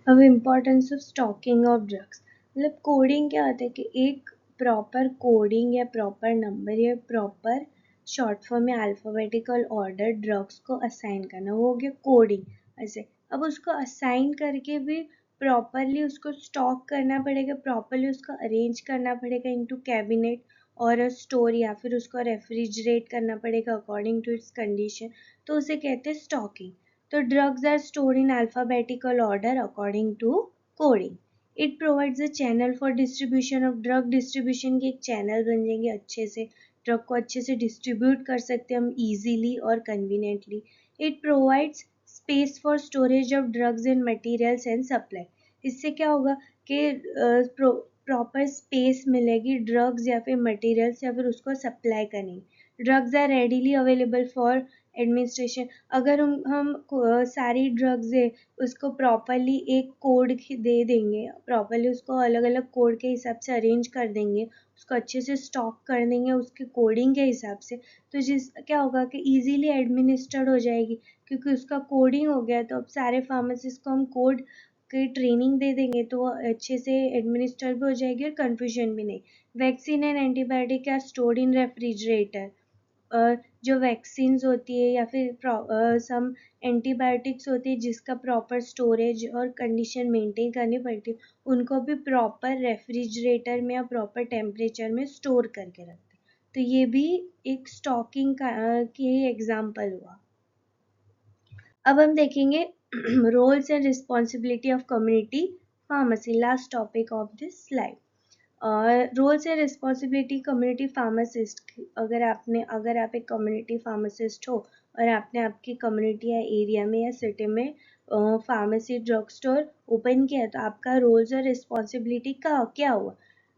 अब importance of stocking of drugs, मतलब कोडिंग क्या होता है कि एक प्रॉपर कोडिंग या प्रॉपर नंबर या प्रॉपर शॉर्ट फॉर्म में अल्फ़ाबेटिकल ऑर्डर ड्रग्स को असाइन करना, वो हो गया कोडिंग। ऐसे अब उसको असाइन करके भी प्रॉपरली उसको स्टॉक करना पड़ेगा, प्रॉपरली उसको अरेंज करना पड़ेगा इनटू कैबिनेट और स्टोर, या फिर उसको रेफ्रिजरेट करना पड़ेगा अकॉर्डिंग टू इट्स कंडीशन, तो उसे कहते हैं stocking. So drugs are stored in alphabetical order according to coding. It provides a channel for distribution of drug distribution की एक चैनल बन जाएंगे, अच्छे से ड्रग को अच्छे से डिस्ट्रीब्यूट कर सकते हैं हम इजीली और conveniently. It provides space for storage of drugs and materials and supply, इससे क्या होगा कि प्रॉपर स्पेस मिलेगी ड्रग्स या फिर मटेरियल्स या फिर उसको सप्लाई करने। Drugs are readily available for administration, अगर हम सारी ड्रग्स है उसको प्रॉपरली एक कोड दे देंगे, प्रॉपरली उसको अलग अलग कोड के हिसाब से अरेंज कर देंगे, उसको अच्छे से स्टॉक कर देंगे उसके कोडिंग के हिसाब से, तो जिस क्या होगा कि इजीली एडमिनिस्टर्ड हो जाएगी, क्योंकि उसका कोडिंग हो गया। तो अब सारे फार्मासिस्ट को हम कोड की ट्रेनिंग दे देंगे तो वो अच्छे से एडमिनिस्टर भी हो जाएगी और कन्फ्यूजन भी नहीं। Vaccine and antibiotic are stored in refrigerator, जो वैक्सीन्स होती है या फिर सम एंटीबायोटिक्स होती है जिसका प्रॉपर स्टोरेज और कंडीशन मेंटेन करनी पड़ती है, उनको भी प्रॉपर रेफ्रिजरेटर में या प्रॉपर टेम्परेचर में स्टोर करके रखते हैं। तो ये भी एक स्टॉकिंग का की एग्जाम्पल हुआ। अब हम देखेंगे roles and responsibility of community pharmacy, last topic of this slide. Roles and responsibility community pharmacist, अगर आप एक कम्युनिटी फार्मासिस्ट हो और आपने आपकी कम्युनिटी या एरिया में या सिटी में फार्मेसी ड्रग स्टोर ओपन किया, तो आपका रोल्स और रिस्पॉन्सिबिलिटी का क्या हुआ।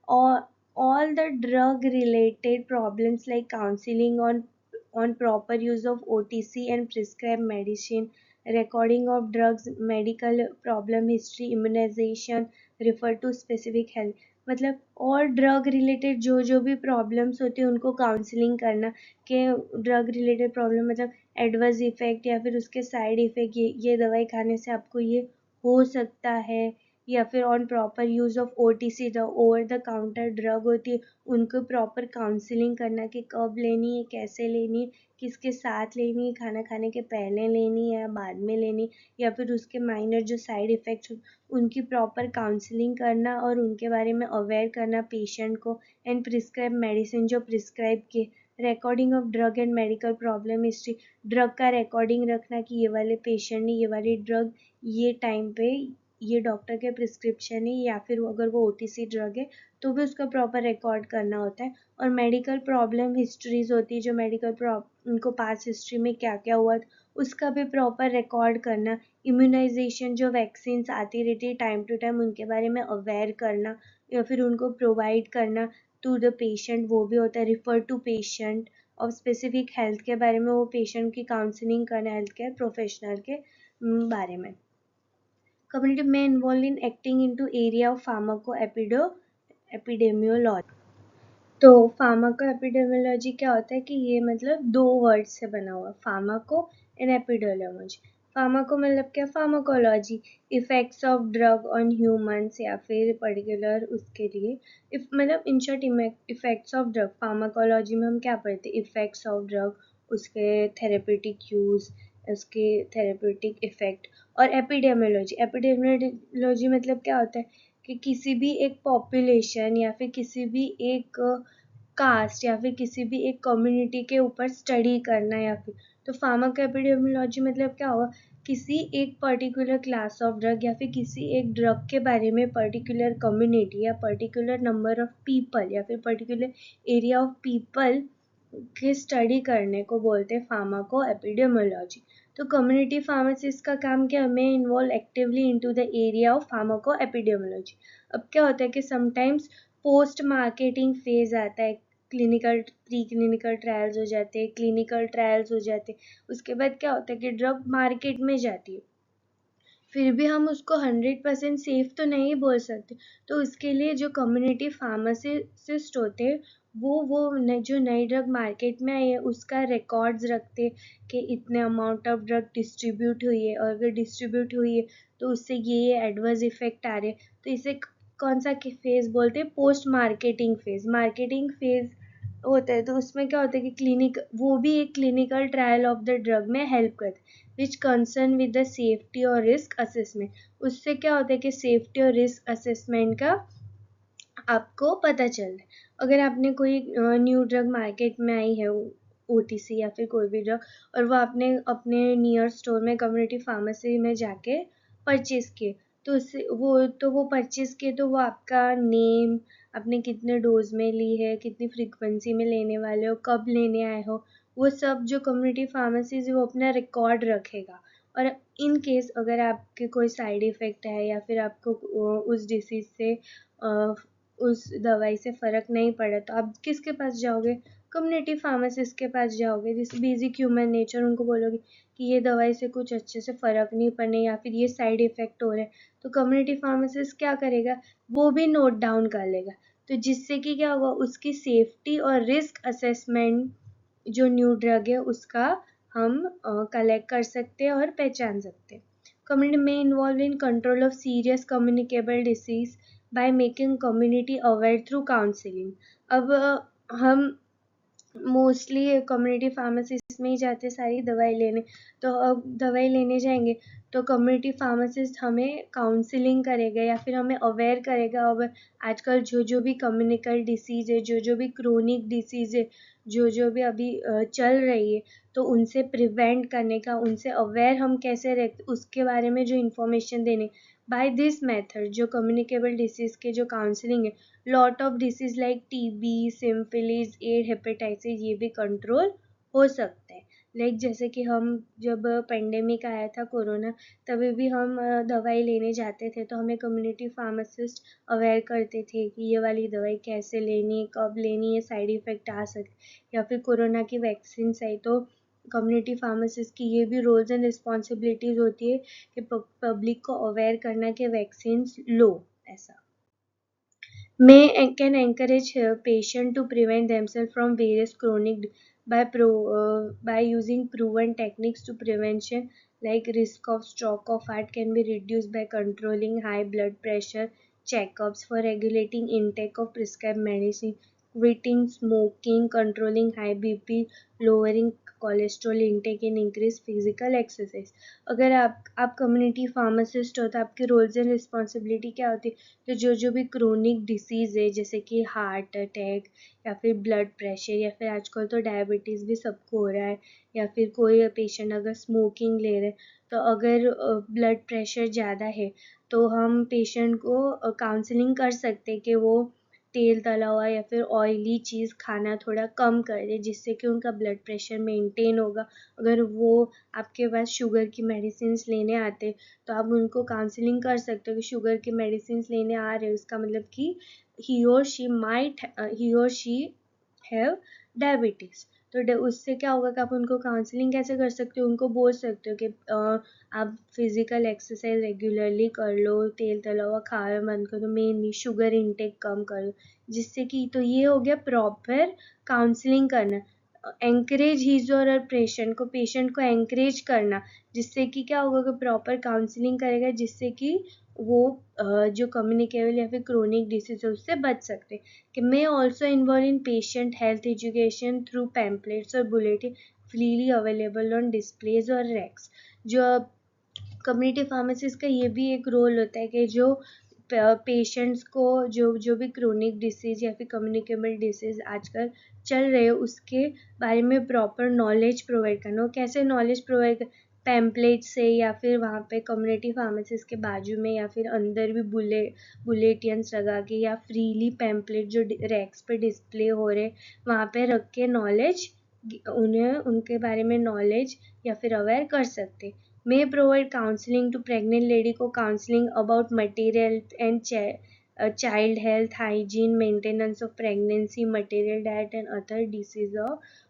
और all the drug related problems like counseling on proper use of OTC and prescribed medicine, recording of drugs, medical problem history, immunization, refer to specific health, मतलब और ड्रग रिलेटेड जो भी प्रॉब्लम्स होती है उनको काउंसलिंग करना, कि ड्रग रिलेटेड प्रॉब्लम मतलब एडवर्स इफेक्ट या फिर उसके साइड इफेक्ट, ये दवाई खाने से आपको ये हो सकता है, या फिर on proper use of OTC जो ओवर द काउंटर ड्रग होती है उनको प्रॉपर काउंसलिंग करना कि कब लेनी है, कैसे लेनी है, किसके साथ लेनी है, खाना खाने के पहले लेनी है या बाद में लेनी, या फिर उसके माइनर जो साइड इफ़ेक्ट्स उनकी प्रॉपर काउंसलिंग करना और उनके बारे में अवेयर करना पेशेंट को। एंड प्रिस्क्राइब मेडिसिन जो प्रिस्क्राइब किए, recording of drug and medical problem history, drug का रिकॉर्डिंग रखना कि ये वाले पेशेंट ने ये वाली ड्रग ये टाइम पे ये डॉक्टर के प्रिस्क्रिप्शन है, या फिर अगर वो OTC ड्रग है तो भी उसका प्रॉपर रिकॉर्ड करना होता है। और मेडिकल प्रॉब्लम हिस्ट्रीज होती है, जो उनको पास हिस्ट्री में क्या क्या हुआ उसका भी प्रॉपर रिकॉर्ड करना। इम्यूनाइजेशन जो वैक्सीन्स आती रहती है टाइम टू टाइम उनके बारे में अवेयर करना, या फिर उनको प्रोवाइड करना टू द पेशेंट, वो भी होता है रिफर टू पेशेंट। और स्पेसिफिक हेल्थ के बारे में वो पेशेंट की काउंसलिंग करना हेल्थ केयर प्रोफेशनल के बारे में। कम्युनिटी में involve in acting into area of pharmaco epidemiology. तो फार्माको एपिडेमियोलॉजी क्या होता है कि ये मतलब 2 वर्ड से बना हुआ, फार्माको एंड एपिडेमियोलॉजी। फार्माको मतलब क्या, pharmacology, effects of drug on humans या फिर पर्टिकुलर उसके लिए मतलब in short effects of drug. Pharmacology में हम क्या पढ़ते हैं, इफेक्ट्स ऑफ ड्रग, उसके थेरेपेटिक यूज, उसके थेरेपेटिक इफेक्ट। और एपिडेमियोलॉजी मतलब क्या होता है कि किसी भी एक पॉपुलेशन या फिर किसी भी एक कास्ट या फिर किसी भी एक कम्युनिटी के ऊपर स्टडी करना। या फिर तो फार्माकोएपिडेमियोलॉजी मतलब क्या होगा, किसी एक पर्टिकुलर क्लास ऑफ ड्रग या फिर किसी एक ड्रग के बारे में पर्टिकुलर कम्युनिटी या पर्टिकुलर नंबर ऑफ पीपल या फिर पर्टिकुलर एरिया ऑफ पीपल के स्टडी करने को बोलते हैं फार्माकोएपिडेमियोलॉजी। तो कम्युनिटी फार्मासिस्ट का काम क्या, हमें involve actively into the area of pharmacoepidemiology. अब क्या होता है कि समटाइम्स पोस्ट मार्केटिंग फेज आता है, क्लिनिकल प्री क्लिनिकल ट्रायल्स हो जाते हैं, क्लिनिकल ट्रायल्स हो जाते हैं, उसके बाद क्या होता है कि ड्रग मार्केट में जाती है, फिर भी हम उसको 100% सेफ तो नहीं बोल सकते। तो उसके लिए जो कम्युनिटी फार्मासिस्ट होते हैं वो जो नई ड्रग मार्केट में आई है उसका रिकॉर्ड्स रखते कि इतने अमाउंट ऑफ ड्रग डिस्ट्रीब्यूट हुई है, और अगर डिस्ट्रीब्यूट हुई है तो उससे ये एडवर्स इफेक्ट आ रहे हैं। तो इसे कौन सा फेज बोलते हैं, post marketing phase. Marketing phase होता है तो उसमें क्या होता है कि क्लिनिक वो भी एक clinical trial of the drug में हेल्प करते हैं, विच कंसर्न विद द सेफ्टी और रिस्क असेसमेंट। उससे क्या होता है कि सेफ्टी और रिस्क असेसमेंट का आपको पता चल रहा है। अगर आपने कोई न्यू ड्रग मार्केट में आई है, ओटीसी या फिर कोई भी ड्रग, और वो आपने अपने नियर स्टोर में कम्युनिटी फार्मेसी में जाके परचेज किए, तो उससे वो परचेज किए तो वो आपका नेम, आपने कितने डोज में ली है, कितनी फ्रीक्वेंसी में लेने वाले हो, कब लेने आए हो, वो सब जो कम्युनिटी फार्मेसी है वो अपना रिकॉर्ड रखेगा। और इन केस अगर आपके कोई साइड इफ़ेक्ट है या फिर आपको उस डिसीज़ से उस दवाई से फ़र्क नहीं पड़ा तो आप किसके पास जाओगे, कम्युनिटी फार्मासिस्ट के पास जाओगे। जैसे बेसिक ह्यूमन नेचर, उनको बोलोगे कि ये दवाई से कुछ अच्छे से फ़र्क नहीं पड़ने या फिर ये साइड इफ़ेक्ट हो रहे हैं, तो कम्युनिटी फार्मासिस्ट क्या करेगा, वो भी नोट डाउन कर लेगा। तो जिससे कि क्या होगा, उसकी सेफ्टी और रिस्क असेसमेंट जो न्यू ड्रग है उसका हम कलेक्ट कर सकते हैं और पहचान सकते हैं। कम्युनिटी में involve in control of serious communicable disease by making community aware through counselling. अब हम मोस्टली कम्युनिटी फार्मासिस्ट में ही जाते सारी दवाई लेने, तो अब दवाई लेने जाएंगे तो कम्युनिटी फार्मासिस्ट हमें काउंसलिंग करेगा या फिर हमें अवेयर करेगा। अब आजकल जो भी कम्युनिकल डिसीज़ है, जो भी क्रोनिक डिसीज़ है, जो भी अभी चल रही है, तो उनसे प्रिवेंट करने का, उनसे अवेयर हम कैसे रहते उसके बारे में जो इन्फॉर्मेशन देने। बाय दिस मेथड जो कम्युनिकेबल डिसीज़ के जो काउंसलिंग है, lot of disease like TB, syphilis, AIDS, hepatitis ये भी कंट्रोल हो सकते हैं। लाइक जैसे कि हम जब पेंडेमिक आया था कोरोना, तभी भी हम दवाई लेने जाते थे तो हमें कम्युनिटी फार्मासिस्ट अवेयर करते थे कि ये वाली दवाई कैसे लेनी, कब लेनी है, साइड इफ़ेक्ट आ सकते। या फिर कोरोना की वैक्सीन आई तो कम्युनिटी फार्मासिस्ट की ये भी रोल्स एंड रिस्पॉन्सिबिलिटीज़ होती है कि पब्लिक को अवेयर करना कि वैक्सीन लो। ऐसा may can encourage patient to prevent themselves from various chronic by using proven techniques to prevention, like risk of stroke of heart can be reduced by controlling high blood pressure, checkups for regulating intake of prescribed medicine, quitting smoking, controlling high bp, lowering cholesterol intake and increase physical exercise. अगर आप कम्युनिटी फार्मासिस्ट हो तो आपकी रोल्स एंड रिस्पॉन्सिबिलिटी क्या होती है, तो जो भी क्रोनिक डिसीज़ है जैसे कि हार्ट अटैक या फिर ब्लड प्रेशर या फिर आजकल तो डायबिटीज़ भी सबको हो रहा है, या फिर कोई पेशेंट अगर स्मोकिंग ले रहे, तो अगर ब्लड प्रेशर ज़्यादा है तो हम पेशेंट को काउंसलिंग कर सकते हैं कि वो तेल तला हुआ या फिर ऑयली चीज़ खाना थोड़ा कम कर दे, जिससे कि उनका ब्लड प्रेशर मेंटेन होगा। अगर वो आपके पास शुगर की मेडिसिन लेने आते तो आप उनको काउंसलिंग कर सकते हो कि शुगर की मेडिसिन लेने आ रहे हो, उसका मतलब कि ही और शी हैव डायबिटीज़। तो उससे क्या होगा कि आप उनको काउंसलिंग कैसे कर सकते हो, उनको बोल सकते हो कि आप फिजिकल एक्सरसाइज रेगुलरली कर लो, तेल तला हुआ खाना बंद करो, मेनली शुगर इनटेक कम करो, जिससे कि तो ये हो गया प्रॉपर काउंसलिंग करना। एंकरेज हिज और हर पेशेंट को एंकरेज करना, जिससे कि क्या होगा कि प्रॉपर काउंसलिंग करेगा, जिससे कि वो जो कम्युनिकेबल या फिर क्रोनिक डिसीज है उससे बच सकते हैं। कि may also involve in patient health education through pamphlets और bulletin freely available on displays और रैक्स। जो कम्युनिटी फार्मेसिस्ट का ये भी एक रोल होता है कि जो पेशेंट्स को जो भी क्रोनिक डिसीज़ या फिर कम्युनिकेबल डिसीज़ आजकल चल रहे हो उसके बारे में प्रॉपर नॉलेज प्रोवाइड करना। वो कैसे नॉलेज प्रोवाइड, पैम्पलेट से या फिर वहाँ पे कम्युनिटी फार्मेसिस्ट के बाजू में या फिर अंदर भी बुलेटियंस लगा के या फ्रीली पैम्पलेट जो रैक्स पे डिस्प्ले हो रहे वहाँ पे रख के नॉलेज उन्हें उनके बारे में नॉलेज या फिर अवेयर कर सकते। may provide counseling to pregnant lady को counseling about material and child health, hygiene, maintenance of pregnancy, material diet and other disease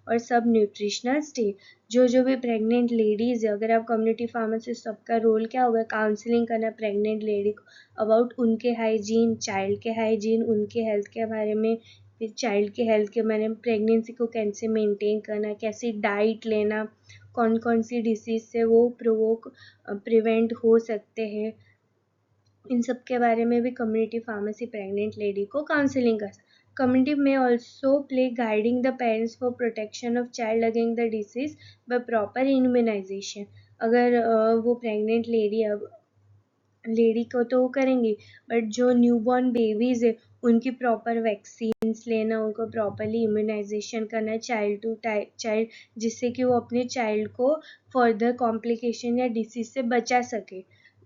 और सब न्यूट्रिशनल स्टे। जो भी प्रेग्नेंट लेडीज़ है, अगर आप कम्युनिटी फार्मासिस्ट, सबका रोल क्या होगा, काउंसलिंग करना प्रेग्नेंट लेडी को अबाउट उनके हाइजीन, चाइल्ड के हाइजीन, उनके हेल्थ के बारे में, फिर चाइल्ड के हेल्थ के बारे में, प्रेगनेंसी को कैसे मेंटेन करना, कैसे डाइट लेना, कौन कौन सी डिसीज से वो प्रिवेंट हो सकते हैं, इन सब के बारे में भी कम्युनिटी फार्मेसी प्रेग्नेंट लेडी को काउंसलिंग कर सकते। कम्युनिटी में also play guiding the parents for protection of child against the disease by proper immunization. अगर वो प्रेग्नेंट लेडी को तो वो करेंगी, बट जो न्यूबॉर्न बेबीज़ है उनकी प्रॉपर वैक्सीन्स लेना, उनको प्रॉपरली इम्यूनाइजेशन करना चाइल्ड टू चाइल्ड, जिससे कि वो अपने चाइल्ड को फर्दर कॉम्प्लिकेशन या डिसीज से बचा सके।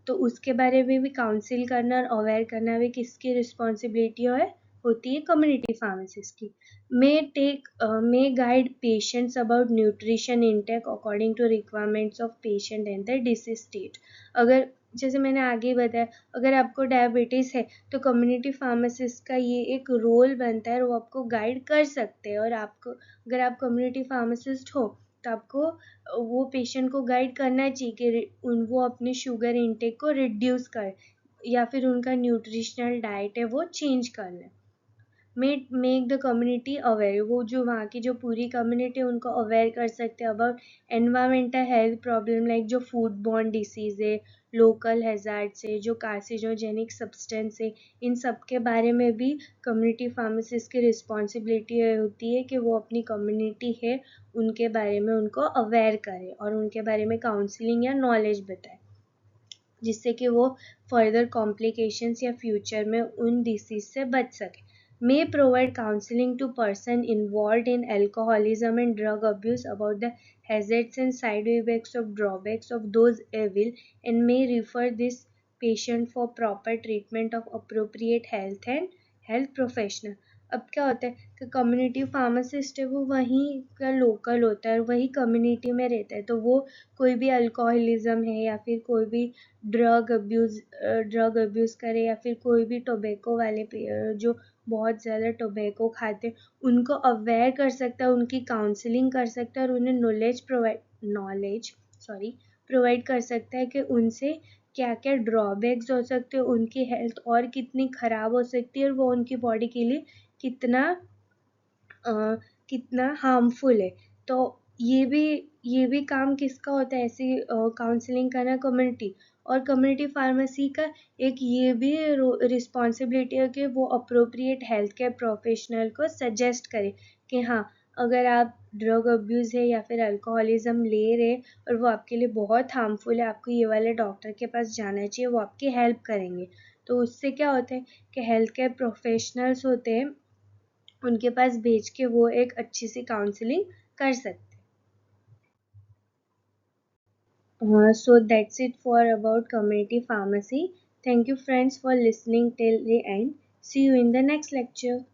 तो उसके बारे में भी काउंसिल करना और अवेयर करना भी किसकी रिस्पॉन्सिबिलिटी है, होती है कम्युनिटी फार्मासिस्ट की। May guide patients about nutrition intake according to requirements of patient and the disease state. अगर जैसे मैंने आगे बताया, अगर आपको डायबिटीज़ है तो कम्युनिटी फार्मासिस्ट का ये एक रोल बनता है और वो आपको गाइड कर सकते हैं। और आपको, अगर आप कम्युनिटी फार्मासिस्ट हो तो आपको वो पेशेंट को गाइड करना चाहिए कि वो अपने शुगर इंटेक को रिड्यूस कर या फिर उनका न्यूट्रिशनल डाइट है वो चेंज कर लें। मेक द कम्युनिटी अवेयर, वो जो वहाँ की जो पूरी कम्युनिटी है उनको अवेयर कर सकते हैं about environmental health problem, like जो फूड बॉर्न डिसीज है, लोकल हैजार्ड्स है, जो कार्सिनोजेनिक सब्सटेंस है, इन सब के बारे में भी कम्युनिटी फार्मासिस्ट की रिस्पॉन्सिबिलिटी होती है कि वो अपनी कम्युनिटी है उनके बारे में उनको अवेयर करे और उनके बारे में काउंसलिंग या नॉलेज बताए, जिससे कि वो फर्दर कॉम्प्लिकेशंस या फ्यूचर में उन डिसीज से बच सके। May provide counselling to person involve in alcoholism and drug abuse about the hazards and side effects of drawbacks of those evil and may refer this patient for proper treatment of appropriate health professional। अब क्या होता है कि कम्युनिटी फार्मासिस्ट है वो वहीं का लोकल होता है और वही कम्युनिटी में रहता है, तो वो कोई भी अल्कोहलिज्म है या फिर कोई भी ड्रग अब्यूज़ करे या फिर कोई भी टोबैको वाले जो बहुत ज़्यादा टोबैको खाते उनको अवेयर कर सकता है, उनकी काउंसलिंग कर सकता है और उन्हें प्रोवाइड कर सकता है कि उनसे क्या क्या ड्रॉबैक्स हो सकते हैं, उनकी हेल्थ और कितनी ख़राब हो सकती है और वो उनकी बॉडी के लिए कितना कितना हार्मफुल है। तो ये भी काम किसका होता है, ऐसी काउंसलिंग करना, कम्युनिटी। और कम्युनिटी फार्मेसी का एक ये भी रिस्पॉन्सिबिलिटी है कि वो अप्रोप्रिएट हेल्थ केयर प्रोफेशनल को सजेस्ट करे कि हाँ, अगर आप ड्रग अब्यूज़ है या फिर अल्कोहलिज्म ले रहे और वो आपके लिए बहुत हार्मफुल है, आपको ये वाले डॉक्टर के पास जाना चाहिए, वो आपकी हेल्प करेंगे। तो उससे क्या होता है कि हेल्थ केयर प्रोफेशनल्स होते हैं, उनके पास भेज के वो एक अच्छी सी काउंसलिंग कर सकते हैं। So that's it for about community pharmacy. Thank you friends for listening till the end. See you in the next lecture.